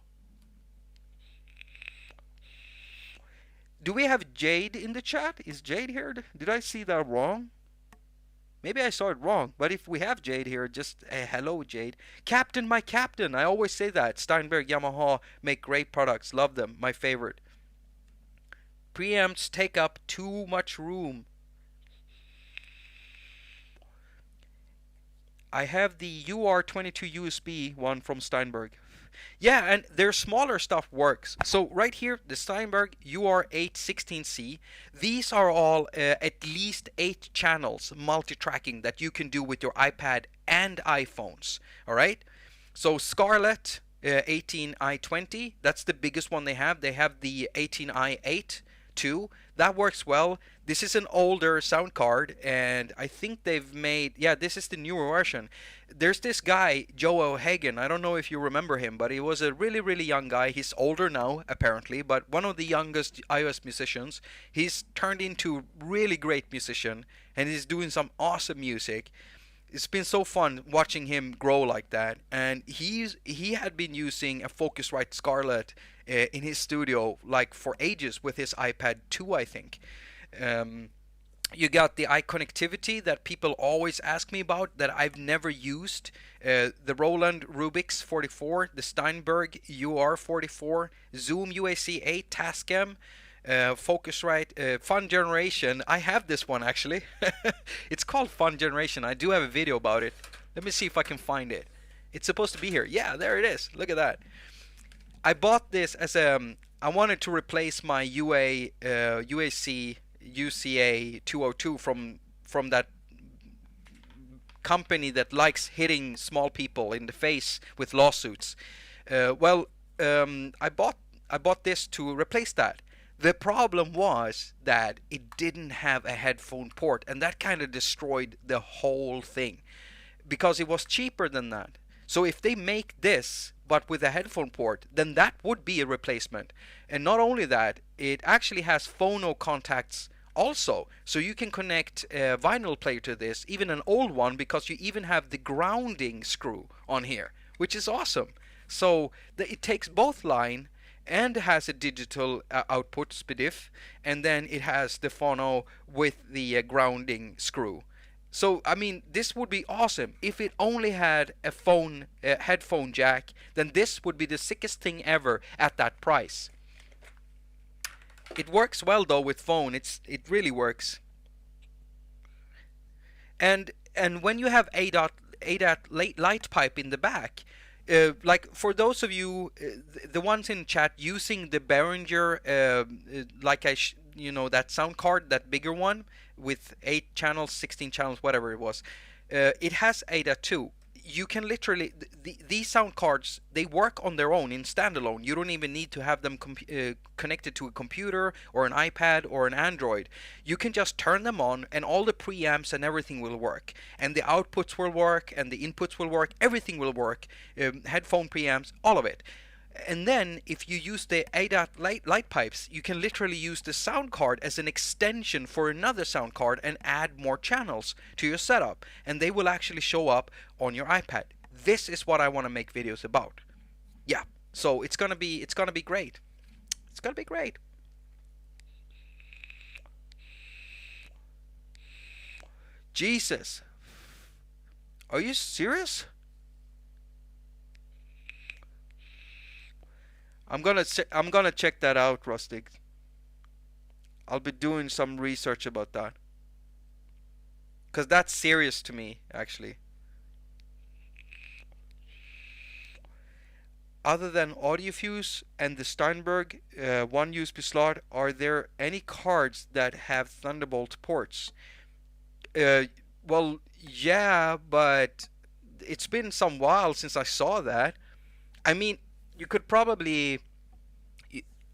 Do we have Jade in the chat? Is Jade here? Did I see that wrong? Maybe I saw it wrong, but if we have Jade here, just hello, Jade. Captain, my captain. I always say that. Steinberg, Yamaha make great products. Love them. My favorite. Preamps take up too much room. I have the UR22 USB one from Steinberg. Yeah, and their smaller stuff works. So right here, the Steinberg UR816C, these are all at least 8 channels multi-tracking that you can do with your iPad and iPhones. All right? So Scarlett 18i20, that's the biggest one they have. They have the 18i8 too. That works well. This is an older sound card, and I think they've made, yeah, this is the newer version. There's this guy, Joe O'Hagan. I don't know if you remember him, but he was a really, really young guy. He's older now, apparently, but one of the youngest iOS musicians. He's turned into a really great musician, and he's doing some awesome music. It's been so fun watching him grow like that, and he had been using a Focusrite Scarlett in his studio like for ages with his iPad 2, I think. You got the eye connectivity that people always ask me about that I've never used. The Roland Rubix 44, the Steinberg UR44, Zoom UAC 8 Tascam, Focusrite, Fun Generation. I have this one actually. It's called Fun Generation. I do have a video about it. Let me see if I can find it. It's supposed to be here. Yeah, there it is. Look at that. I bought this as I wanted to replace my UAC UCA 202 from that company that likes hitting small people in the face with lawsuits. I bought this to replace that. The problem was that it didn't have a headphone port, and that kind of destroyed the whole thing because it was cheaper than that. So if they make this but with a headphone port, then that would be a replacement. And not only that, it actually has phono contacts also, so you can connect a vinyl player to this, even an old one, because you even have the grounding screw on here, which is awesome. So it takes both line, and has a digital output SPDIF, and then it has the phono with the grounding screw. So I mean, this would be awesome if it only had a phone headphone jack. Then this would be the sickest thing ever at that price. It works well though with phone. It really works. And when you have ADAT light pipe in the back, like for those of you, the ones in chat using the Behringer, like that sound card, that bigger one with 8 channels, 16 channels, whatever it was, it has ADAT too. You can literally these sound cards, they work on their own in standalone. You don't even need to have them connected to a computer or an iPad or an Android. You can just turn them on and all the preamps and everything will work, and the outputs will work and the inputs will work. Everything will work, headphone preamps, all of it. And then if you use the ADAT light pipes, you can literally use the sound card as an extension for another sound card and add more channels to your setup, and they will actually show up on your iPad. This is what I want to make videos about. Yeah, so it's gonna be great. It's gonna be great. Jesus, are you serious? I'm gonna check that out, Rustic. I'll be doing some research about that, cause that's serious to me, actually. Other than AudioFuse and the Steinberg one USB slot, are there any cards that have Thunderbolt ports? Uh, well, yeah, but it's been some while since I saw that. I mean, you could probably,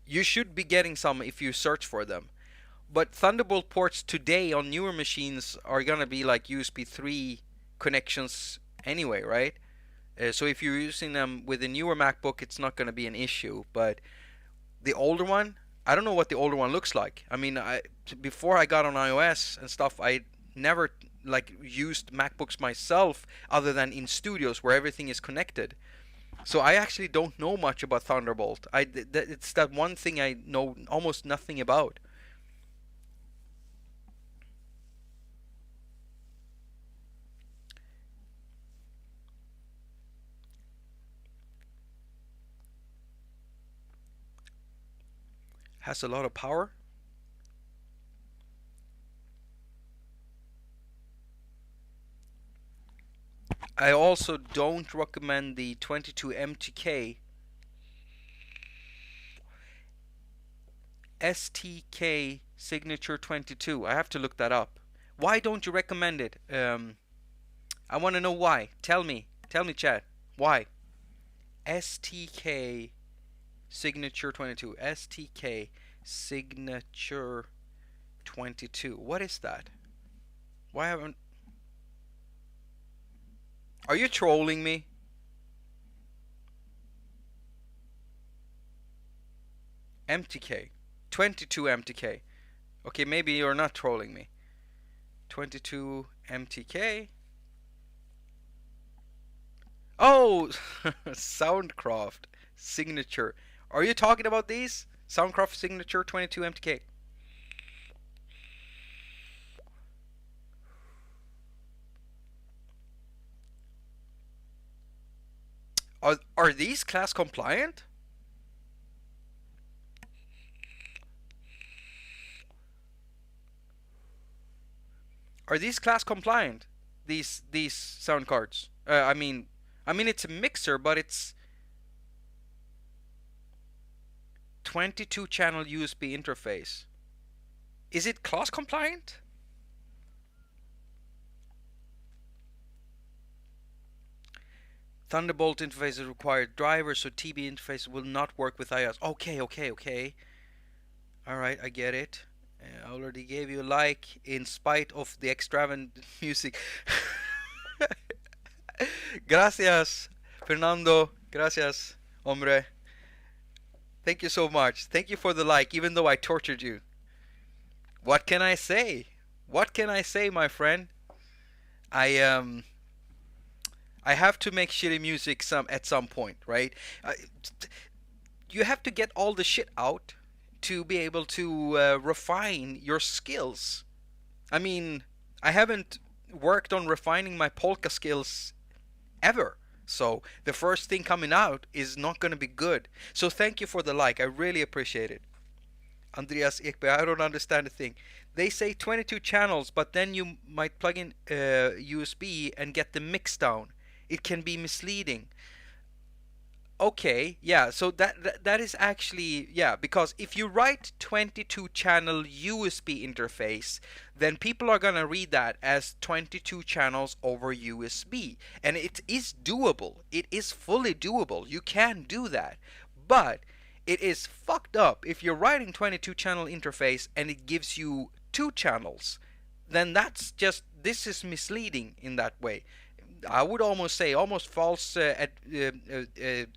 you should be getting some if you search for them. But Thunderbolt ports today on newer machines are gonna be like USB 3 connections anyway, right? So if you're using them with a newer MacBook, it's not gonna be an issue. But the older one, I don't know what the older one looks like. I mean, before I got on iOS and stuff, I never like used MacBooks myself other than in studios where everything is connected. So I actually don't know much about Thunderbolt. It's that one thing I know almost nothing about. Has a lot of power. I also don't recommend the 22 MTK STK Signature 22. I have to look that up. Why don't you recommend it? I want to know why. Tell me, chat. Why? STK Signature 22. STK Signature 22. What is that? Why haven't... Are you trolling me? MTK. 22 MTK. Okay, maybe you're not trolling me. 22 MTK. Oh, Soundcraft Signature. Are you talking about these? Soundcraft Signature 22 MTK. Are these class compliant? Are these class compliant? These sound cards. I mean it's a mixer, but it's 22 channel USB interface. Is it class compliant? Thunderbolt interface is required. Driver, so TB interface will not work with iOS. Okay. Alright, I get it. I already gave you a like in spite of the extravagant music. Gracias, Fernando. Gracias, hombre. Thank you so much. Thank you for the like, even though I tortured you. What can I say? What can I say, my friend? I I have to make shitty music at some point, right? you have to get all the shit out to be able to refine your skills. I mean, I haven't worked on refining my polka skills ever. So the first thing coming out is not going to be good. So thank you for the like. I really appreciate it. Andreas Ekberg, I don't understand a thing. They say 22 channels, but then you might plug in USB and get the mix down. It can be misleading. Okay, yeah, so that is actually, yeah, because if you write 22 channel USB interface, then people are gonna read that as 22 channels over USB. And it is doable. It is fully doable. You can do that. But it is fucked up if you're writing 22 channel interface and it gives you two channels. Then that's just, this is misleading in that way. I would almost say almost false,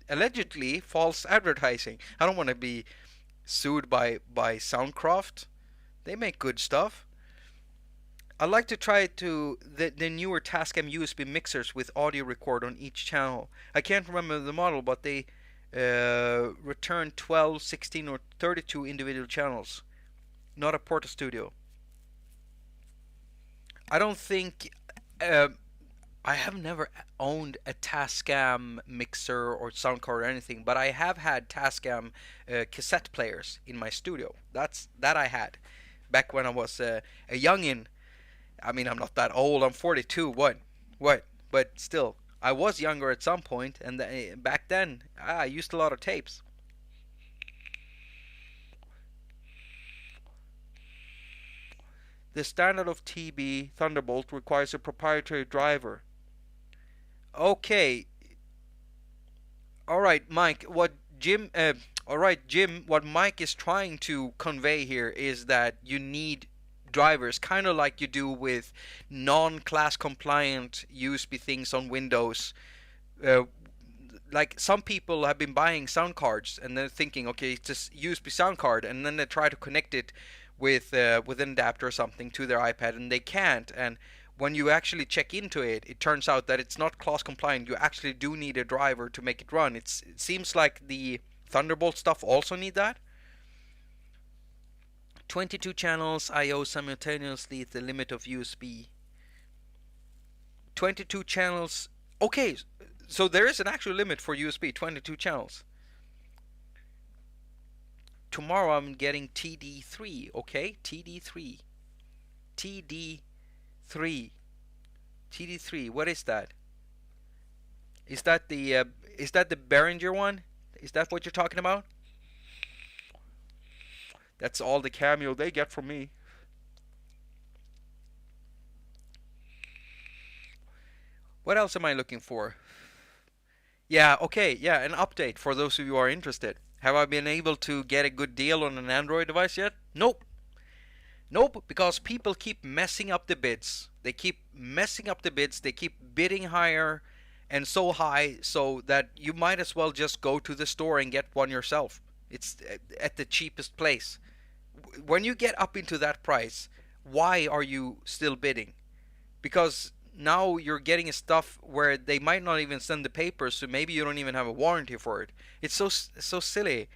allegedly false advertising. I don't want to be sued by Soundcraft. They make good stuff. I'd like to try the newer Tascam USB mixers with audio record on each channel. I can't remember the model, but they return 12, 16, or 32 individual channels. Not a Porta Studio. I don't think. I have never owned a Tascam mixer or sound card or anything, but I have had Tascam cassette players in my studio. That I had back when I was a youngin. I mean, I'm not that old. I'm 42. What? But still, I was younger at some point, and back then I used a lot of tapes. The standard of TB Thunderbolt requires a proprietary driver. Okay, all right, Mike. All right, Jim. What Mike is trying to convey here is that you need drivers, kind of like you do with non-class compliant USB things on Windows. Uh, like some people have been buying sound cards and they're thinking, okay, it's just USB sound card, and then they try to connect it with an adapter or something to their iPad, and they can't. And when you actually check into it, it turns out that it's not class compliant. You actually do need a driver to make it run. It seems like the Thunderbolt stuff also need that. 22 channels I/O simultaneously is the limit of USB. 22 channels. Okay, so there is an actual limit for USB. 22 channels. Tomorrow I'm getting TD3. Okay, TD3. TD3. TD3. What is that? Is that the Behringer one? Is that what you're talking about? That's all the cameo they get from me. What else am I looking for? Yeah, okay, yeah, an update for those of you who are interested. Have I been able to get a good deal on an Android device yet? Nope. Nope, because people keep messing up the bids. They keep messing up the bids. They keep bidding higher and so high so that you might as well just go to the store and get one yourself. It's at the cheapest place. When you get up into that price, why are you still bidding? Because now you're getting stuff where they might not even send the papers, so maybe you don't even have a warranty for it. It's so silly.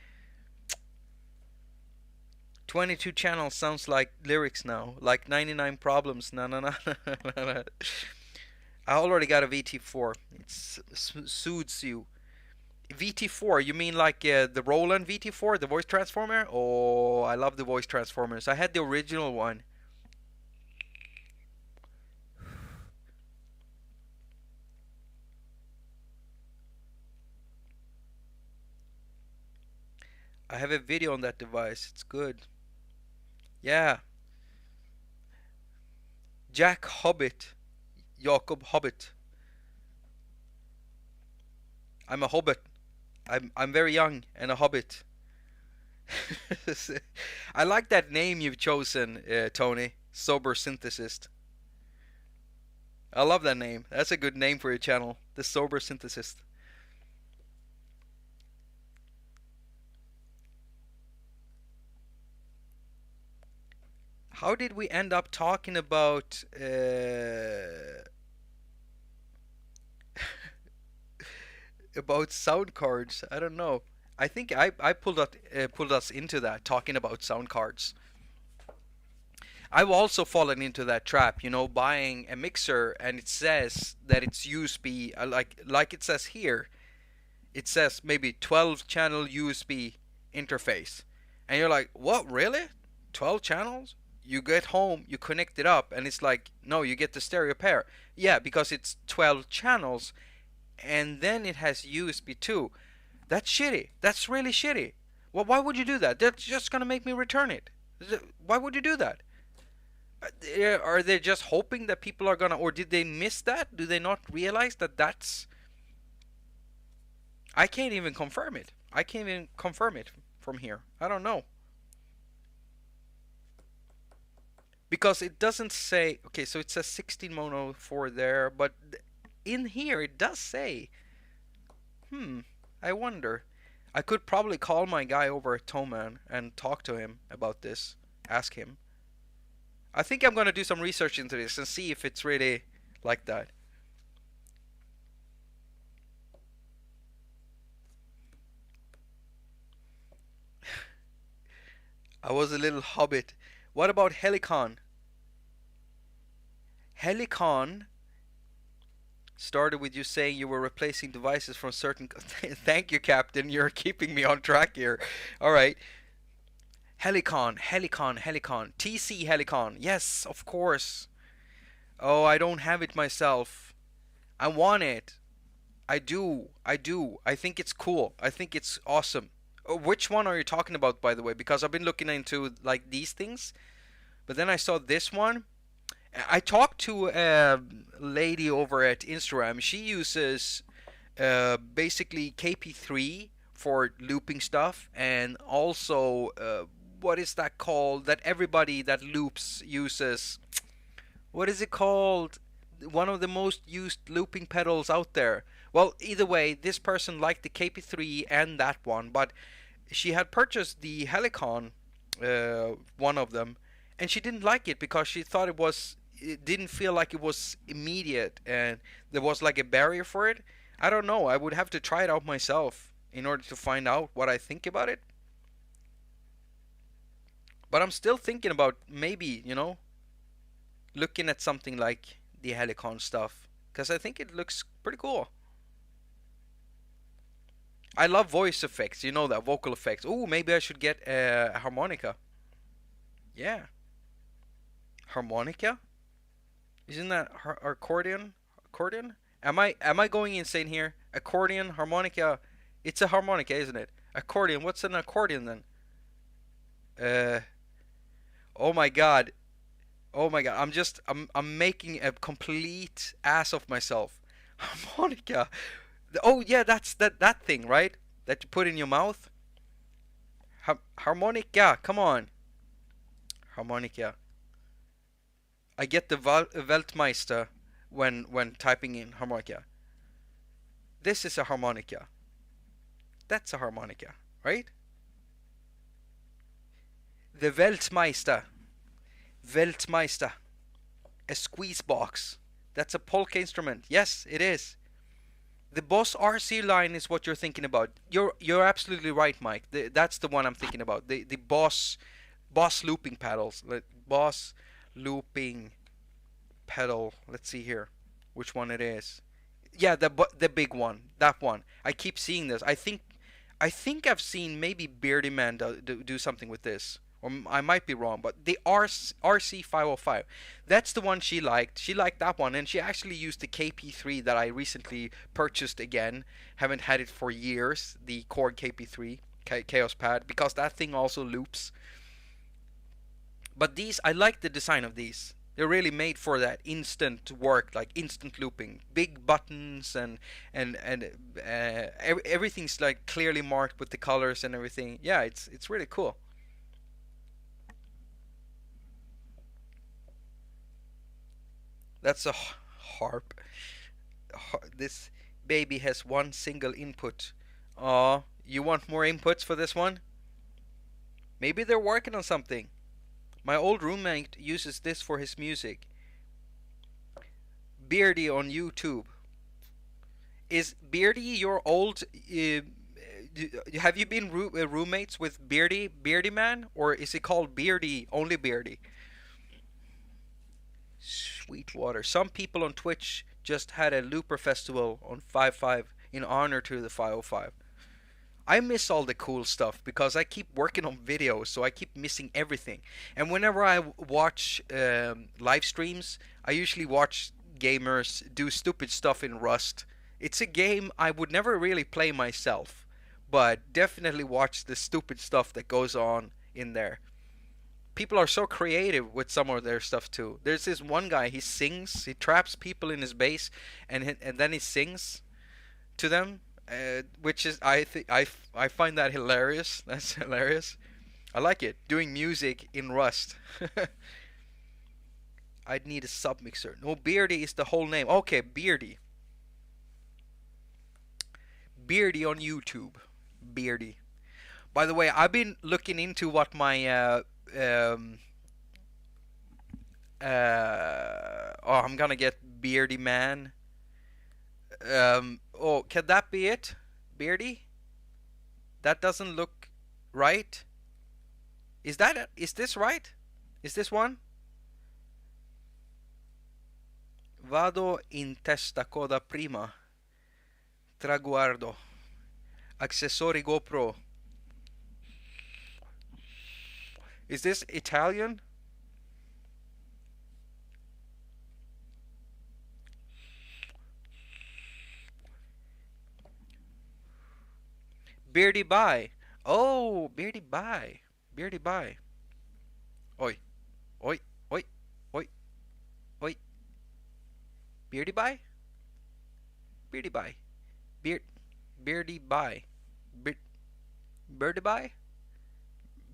22 channels sounds like lyrics now, like 99 problems. No, no, no, no, no. I already got a VT4. It suits you. VT4, you mean like the Roland VT4, the voice transformer? Oh, I love the voice transformers. I had the original one. I have a video on that device. It's good. Yeah. Jack Hobbit. Jakob Hobbit. I'm a hobbit. I'm very young and a hobbit. I like that name you've chosen, Tony. Sober Synthesist. I love that name. That's a good name for your channel. The Sober Synthesist. How did we end up talking about about sound cards? I don't know. I think I pulled us into that talking about sound cards. I've also fallen into that trap, buying a mixer and it says that it's USB, like it says here. It says maybe 12 channel USB interface. And you're like, "What, really? 12 channels?" You get home, you connect it up and it's like, "No, you get the stereo pair." Yeah, because it's 12 channels and then it has USB too. That's shitty. That's really shitty. Well, why would you do that? That's just gonna make me return it. Why would you do that? Are they just hoping that people are gonna, or did they miss that? Do they not realize that that's? I can't even confirm it. I can't even confirm it from here. I don't know because it doesn't say. Okay, so it says 16 mono for there, but in here it does say. Hmm. I wonder. I could probably call my guy over at Toman and talk to him about this. Ask him. I think I'm gonna do some research into this and see if it's really like that. I was a little hobbit. What about Helicon? Helicon started with you saying you were replacing devices from certain. Thank you, Captain. You're keeping me on track here. All right. Helicon, Helicon, Helicon. TC Helicon. Yes, of course. Oh, I don't have it myself. I want it. I do. I do. I think it's cool. I think it's awesome. Which one are you talking about, by the way? Because I've been looking into like these things, but then I saw this one. I talked to a lady over at Instagram. She uses basically KP3 for looping stuff, and also what is that called? That everybody that loops uses. What is it called? One of the most used looping pedals out there. Well, either way, this person liked the KP3 and that one, but she had purchased the Helicon, one of them, and she didn't like it because she thought it didn't feel like it was immediate and there was like a barrier for it. I don't know. I would have to try it out myself in order to find out what I think about it. But I'm still thinking about maybe, looking at something like the Helicon stuff because I think it looks pretty cool. I love voice effects, you know that, vocal effects. Oh, maybe I should get a harmonica. Yeah, harmonica? Isn't that accordion? Accordion? Am I going insane here? Accordion, harmonica. It's a harmonica, isn't it? Accordion. What's an accordion then? Uh. Oh my god. Oh my god. I'm making a complete ass of myself. Harmonica. Oh yeah, that's that thing, right? That you put in your mouth. Harmonica. Come on. Harmonica. I get the Weltmeister when typing in harmonica. This is a harmonica. That's a harmonica, right? The Weltmeister. Weltmeister. A squeeze box. That's a polka instrument. Yes, it is. The Boss RC line is what you're thinking about. You're absolutely right, Mike. That's the one I'm thinking about. The Boss looping pedals. Boss looping pedal. Let's see here, which one it is. Yeah, the big one. That one. I keep seeing this. I think I've seen maybe Beardy Man do something with this. Or I might be wrong, but the RC505. That's the one she liked. She liked that one, and she actually used the KP3 that I recently purchased again. Haven't had it for years. The Korg KP3 Chaos Pad, because that thing also loops. But these, I like the design of these. They're really made for that instant work, like instant looping. Big buttons and everything's like clearly marked with the colors and everything. Yeah, it's really cool. That's a harp. This baby has one single input. Aw, you want more inputs for this one? Maybe they're working on something. My old roommate uses this for his music. Beardy on YouTube. Is Beardy your old? Have you been roommates with Beardy Man, or is he called Beardy, only Beardy? Sweetwater. Some people on Twitch just had a Looper Festival on 5.5 in honor to the 505. I miss all the cool stuff because I keep working on videos, so I keep missing everything. And whenever I watch live streams, I usually watch gamers do stupid stuff in Rust. It's a game I would never really play myself, but definitely watch the stupid stuff that goes on in there. People are so creative with some of their stuff too. There's this one guy, he sings, he traps people in his base, and then he sings to them, which is I find that hilarious. That's hilarious. I like it. Doing music in Rust. I'd need a submixer. No, Beardy is the whole name. Okay, Beardy. Beardy on YouTube. Beardy. By the way, I've been looking into what my I'm gonna get Beardy Man. Oh, can that be it? Beardy? That doesn't look right. Is this right? Is this one? Vado in testa coda prima. Traguardo. Accessori GoPro. Is this Italian? Beardy Bye. Oh, Beardy Bye. Beardy Bye. Oi. Oi. Oi. Oi. Oi. Beardy Bye? Beardy Bye. Beardy Bye. Birdie Bye?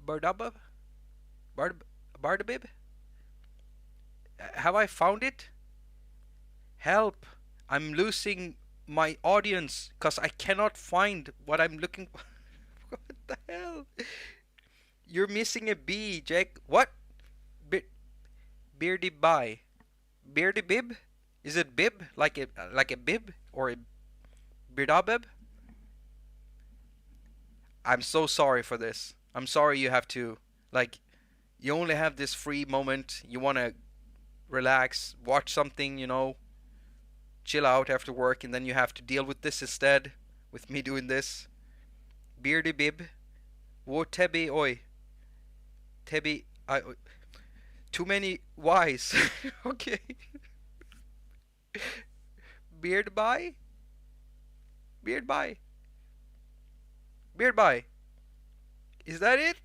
Bardabub? Bardabib? Have I found it? Help! I'm losing my audience because I cannot find what I'm looking for. What the hell? You're missing a B, Jake. What? Beardy Bye. Beardy Bib? Is it bib? Like a bib? Or a birdabib? I'm so sorry for this. I'm sorry you have to, like, you only have this free moment. You want to relax, watch something, chill out after work, and then you have to deal with this instead, with me doing this. Beardy Bib. Wo tebi oi. Tebi. Too many Y's. Okay. Beard Bye? Beard Bye. Beard Bye. Is that it?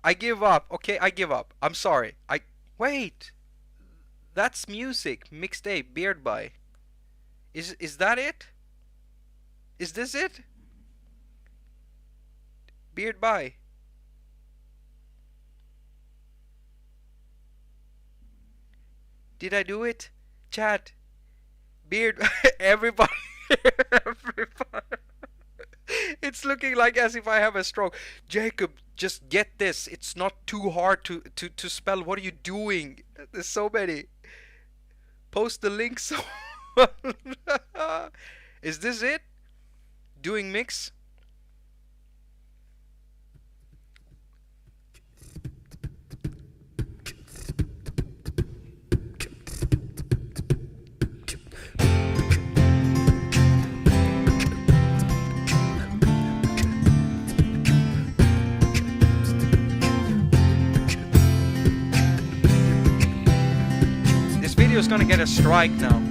I give up. Okay, I give up. I'm sorry. Wait. That's music. Mixtape. Beard Bye. Is that it? Is this it? Beard Bye. Did I do it? Chat. Beard. Everybody. Everybody. It's looking like as if I have a stroke. Jacob, just get this. It's not too hard to spell. What are you doing? There's so many. Post the links. Is this it? Doing mix? Video's gonna get a strike now.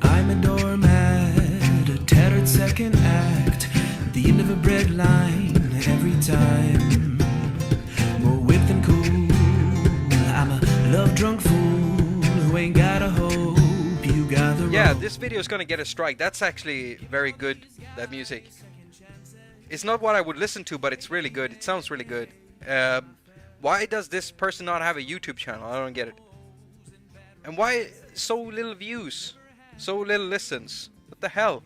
I'm a doormat, a tattered second act, the end of a bread line every time. More whip than cool. I'm a love-drunk fool who ain't got a hope. You got the Yeah, this video is gonna get a strike. That's actually very good. That music. It's not what I would listen to, but it's really good. It sounds really good. Why does this person not have a YouTube channel? I don't get it. And why so little views? So little listens? What the hell?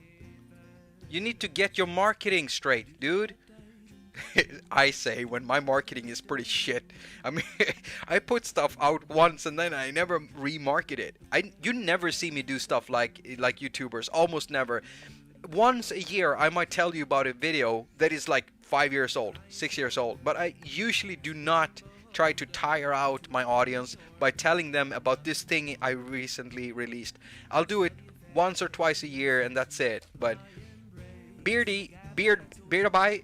You need to get your marketing straight, dude. I say when my marketing is pretty shit. I mean, I put stuff out once and then I never remarket it. You never see me do stuff like YouTubers. Almost never. once a year I might tell you about a video that is like 5 years old, 6 years old, but I usually do not try to tire out my audience by telling them about this thing I recently released. I'll do it once or twice a year and that's it. But beard bite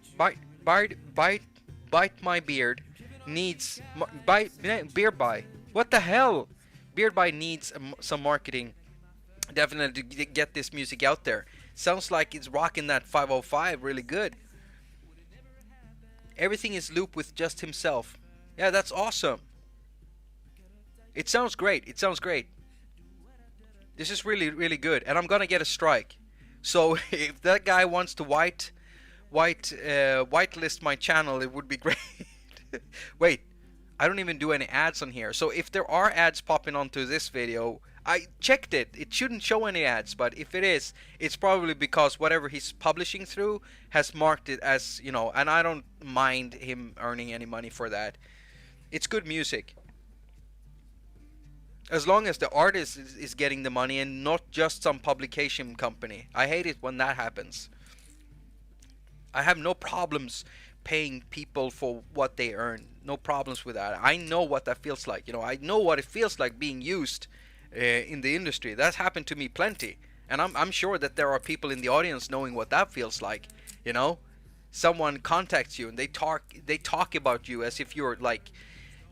my beard needs beard bite. What the hell? Beard bite needs some marketing. Definitely to get this music out there. Sounds like it's rocking that 505 really good. Everything is looped with just himself. Yeah, that's awesome. It sounds great. It sounds great. This is really, really good. And I'm gonna get a strike. So if that guy wants to whitelist my channel, it would be great. Wait, I don't even do any ads on here. So if there are ads popping onto this video, I checked it. It shouldn't show any ads, but if it is, it's probably because whatever he's publishing through has marked it as, you know, and I don't mind him earning any money for that. It's good music. As long as the artist is getting the money and not just some publication company. I hate it when that happens. I have no problems paying people for what they earn. No problems with that. I know what that feels like. You know, I know what it feels like being used in the industry. That's happened to me plenty, and I'm sure that there are people in the audience knowing what that feels like. You know, someone contacts you and they talk about you as if you're like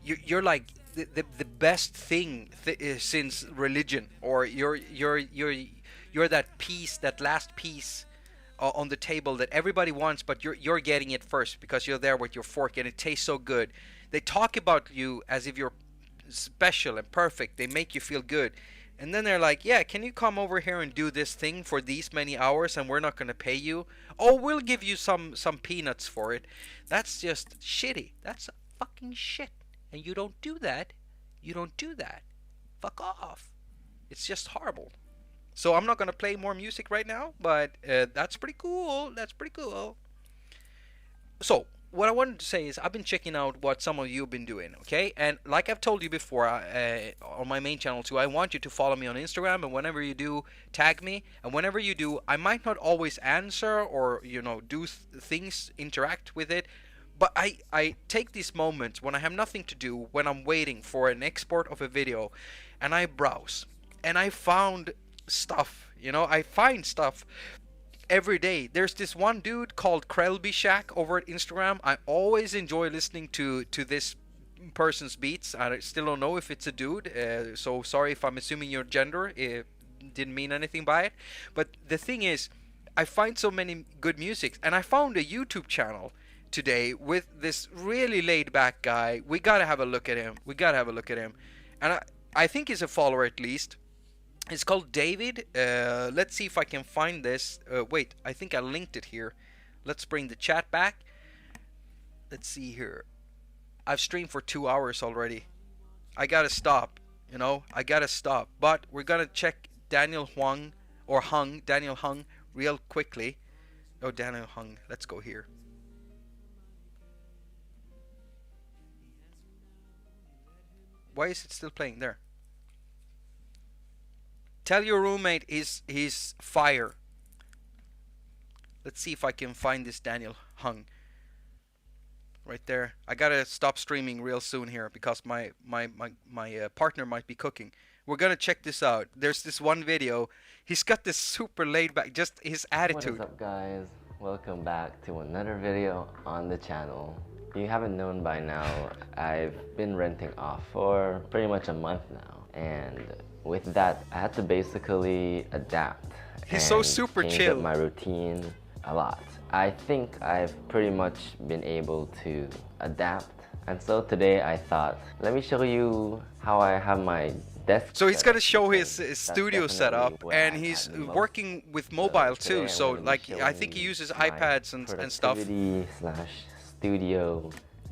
you're like the best thing since religion, or you're that piece, that last piece on the table that everybody wants, but you're getting it first because you're there with your fork and it tastes so good. They talk about you as if you're special and perfect. They make you feel good, and then they're like, yeah, can you come over here and do this thing for these many hours and we're not going to pay you? Oh, we'll give you some peanuts for it. That's just shitty. That's fucking shit. And you don't do that. You don't do that. Fuck off. It's just horrible. So I'm not going to play more music right now, but that's pretty cool. That's pretty cool. So what I wanted to say is I've been checking out what some of you have been doing, okay? And like I've told you before on my main channel too, I want you to follow me on Instagram, and whenever you do, tag me. And whenever you do, I might not always answer or, you know, do things, interact with it. But I take these moments when I have nothing to do, when I'm waiting for an export of a video, and I browse. And I found stuff, you know, I find stuff every day. There's this one dude called Krelby Shack over at Instagram. I always enjoy listening to this person's beats. I still don't know if it's a dude, so sorry if I'm assuming your gender. It didn't mean anything by it. But the thing is, I find so many good music, and I found a YouTube channel today with this really laid back guy. We gotta have a look at him. And I think he's a follower at least. It's called David. Let's see if I can find this. Wait, I think I linked it here. Let's bring the chat back. Let's see here. I've streamed for 2 hours already. I gotta stop, you know, I gotta stop. But we're gonna check Daniel Hung, real quickly. Oh, Daniel Hung, let's go here. Why is it still playing there? Tell your roommate he's fire. Let's see if I can find this Daniel Hung. Right there. I gotta stop streaming real soon here because my partner might be cooking. We're gonna check this out. There's this one video. He's got this super laid back, just his attitude. What is up, guys? Welcome back to another video on the channel. If you haven't known by now, I've been renting off for pretty much a month now, and with that, I had to basically adapt. He's so super change chill. Up my routine a lot. I think I've pretty much been able to adapt, and so today I thought, let me show you how I have my desk. So he's gonna show his studio setup, and he's working with mobile too. So like, I think he uses iPads and stuff. Studio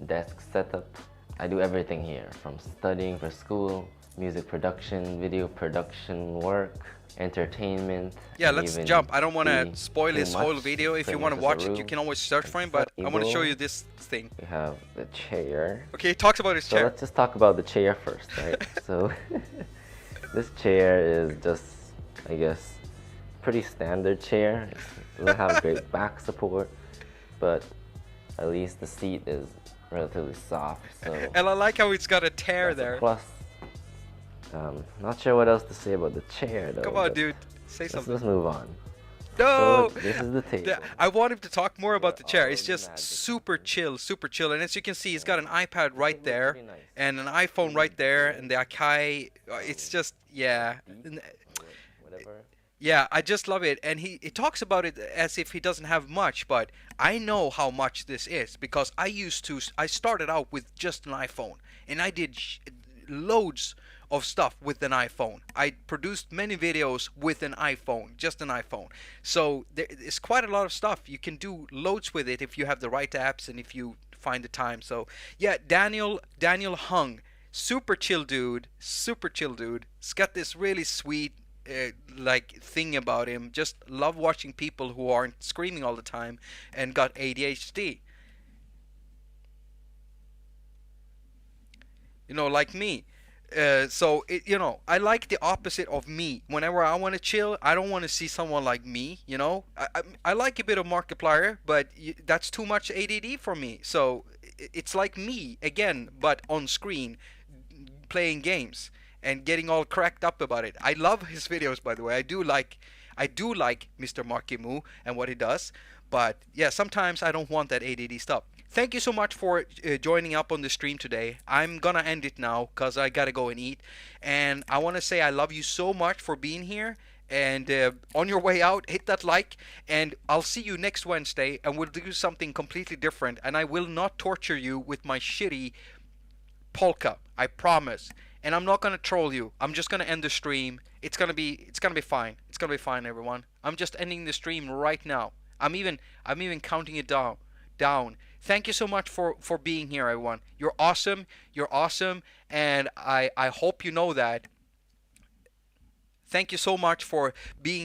desk setup. I do everything here, from studying for school, music production, video production work, entertainment. Yeah, let's jump. I don't want to spoil his whole video. If you want to watch it, you can always search for him, but I want to show you this thing. We have the chair. Okay, he talks about his chair. So let's just talk about the chair first, right? So this chair is just, I guess, pretty standard chair. It doesn't have great back support, but at least the seat is relatively soft. So And I like how it's got a tear that's a there. plus. Not sure what else to say about the chair though. Come on, but dude. Say something. let's move on. No! So this is the table. I want him to talk more about the chair. all It's the just magic super happens. chill, super chill. And as you can see, he's got an iPad right there Pretty nice. and an iPhone right there and the haQ. It's just, yeah. Whatever. Yeah, I just love it. And he talks about it as if he doesn't have much, but I know how much this is because I started out with just an iPhone and I did loads of stuff with an iPhone. I produced many videos with an iPhone, just an iPhone. So there's quite a lot of stuff. You can do loads with it if you have the right apps and if you find the time. So yeah, Daniel Hung, super chill dude, super chill dude. He's got this really sweet like thing about him. Just love watching people who aren't screaming all the time and got ADHD. You know, like me. I like the opposite of me. Whenever I want to chill, I don't want to see someone like me. I like a bit of Markiplier, but that's too much ADD for me. So it's like me again, but on screen, playing games and getting all cracked up about it. I love his videos, by the way. I do like Mr. Marky Moo and what he does, but yeah, sometimes I don't want that ADD stuff. Thank you so much for joining up on the stream today. I'm gonna end it now because I gotta go and eat. And I want to say I love you so much for being here. And on your way out, hit that like. And I'll see you next Wednesday. And we'll do something completely different. And I will not torture you with my shitty polka. I promise. And I'm not gonna troll you. I'm just gonna end the stream. It's gonna be fine. It's gonna be fine, everyone. I'm just ending the stream right now. I'm even counting it down. Thank you so much for being here, everyone. You're awesome. You're awesome, and I hope you know that. Thank you so much for being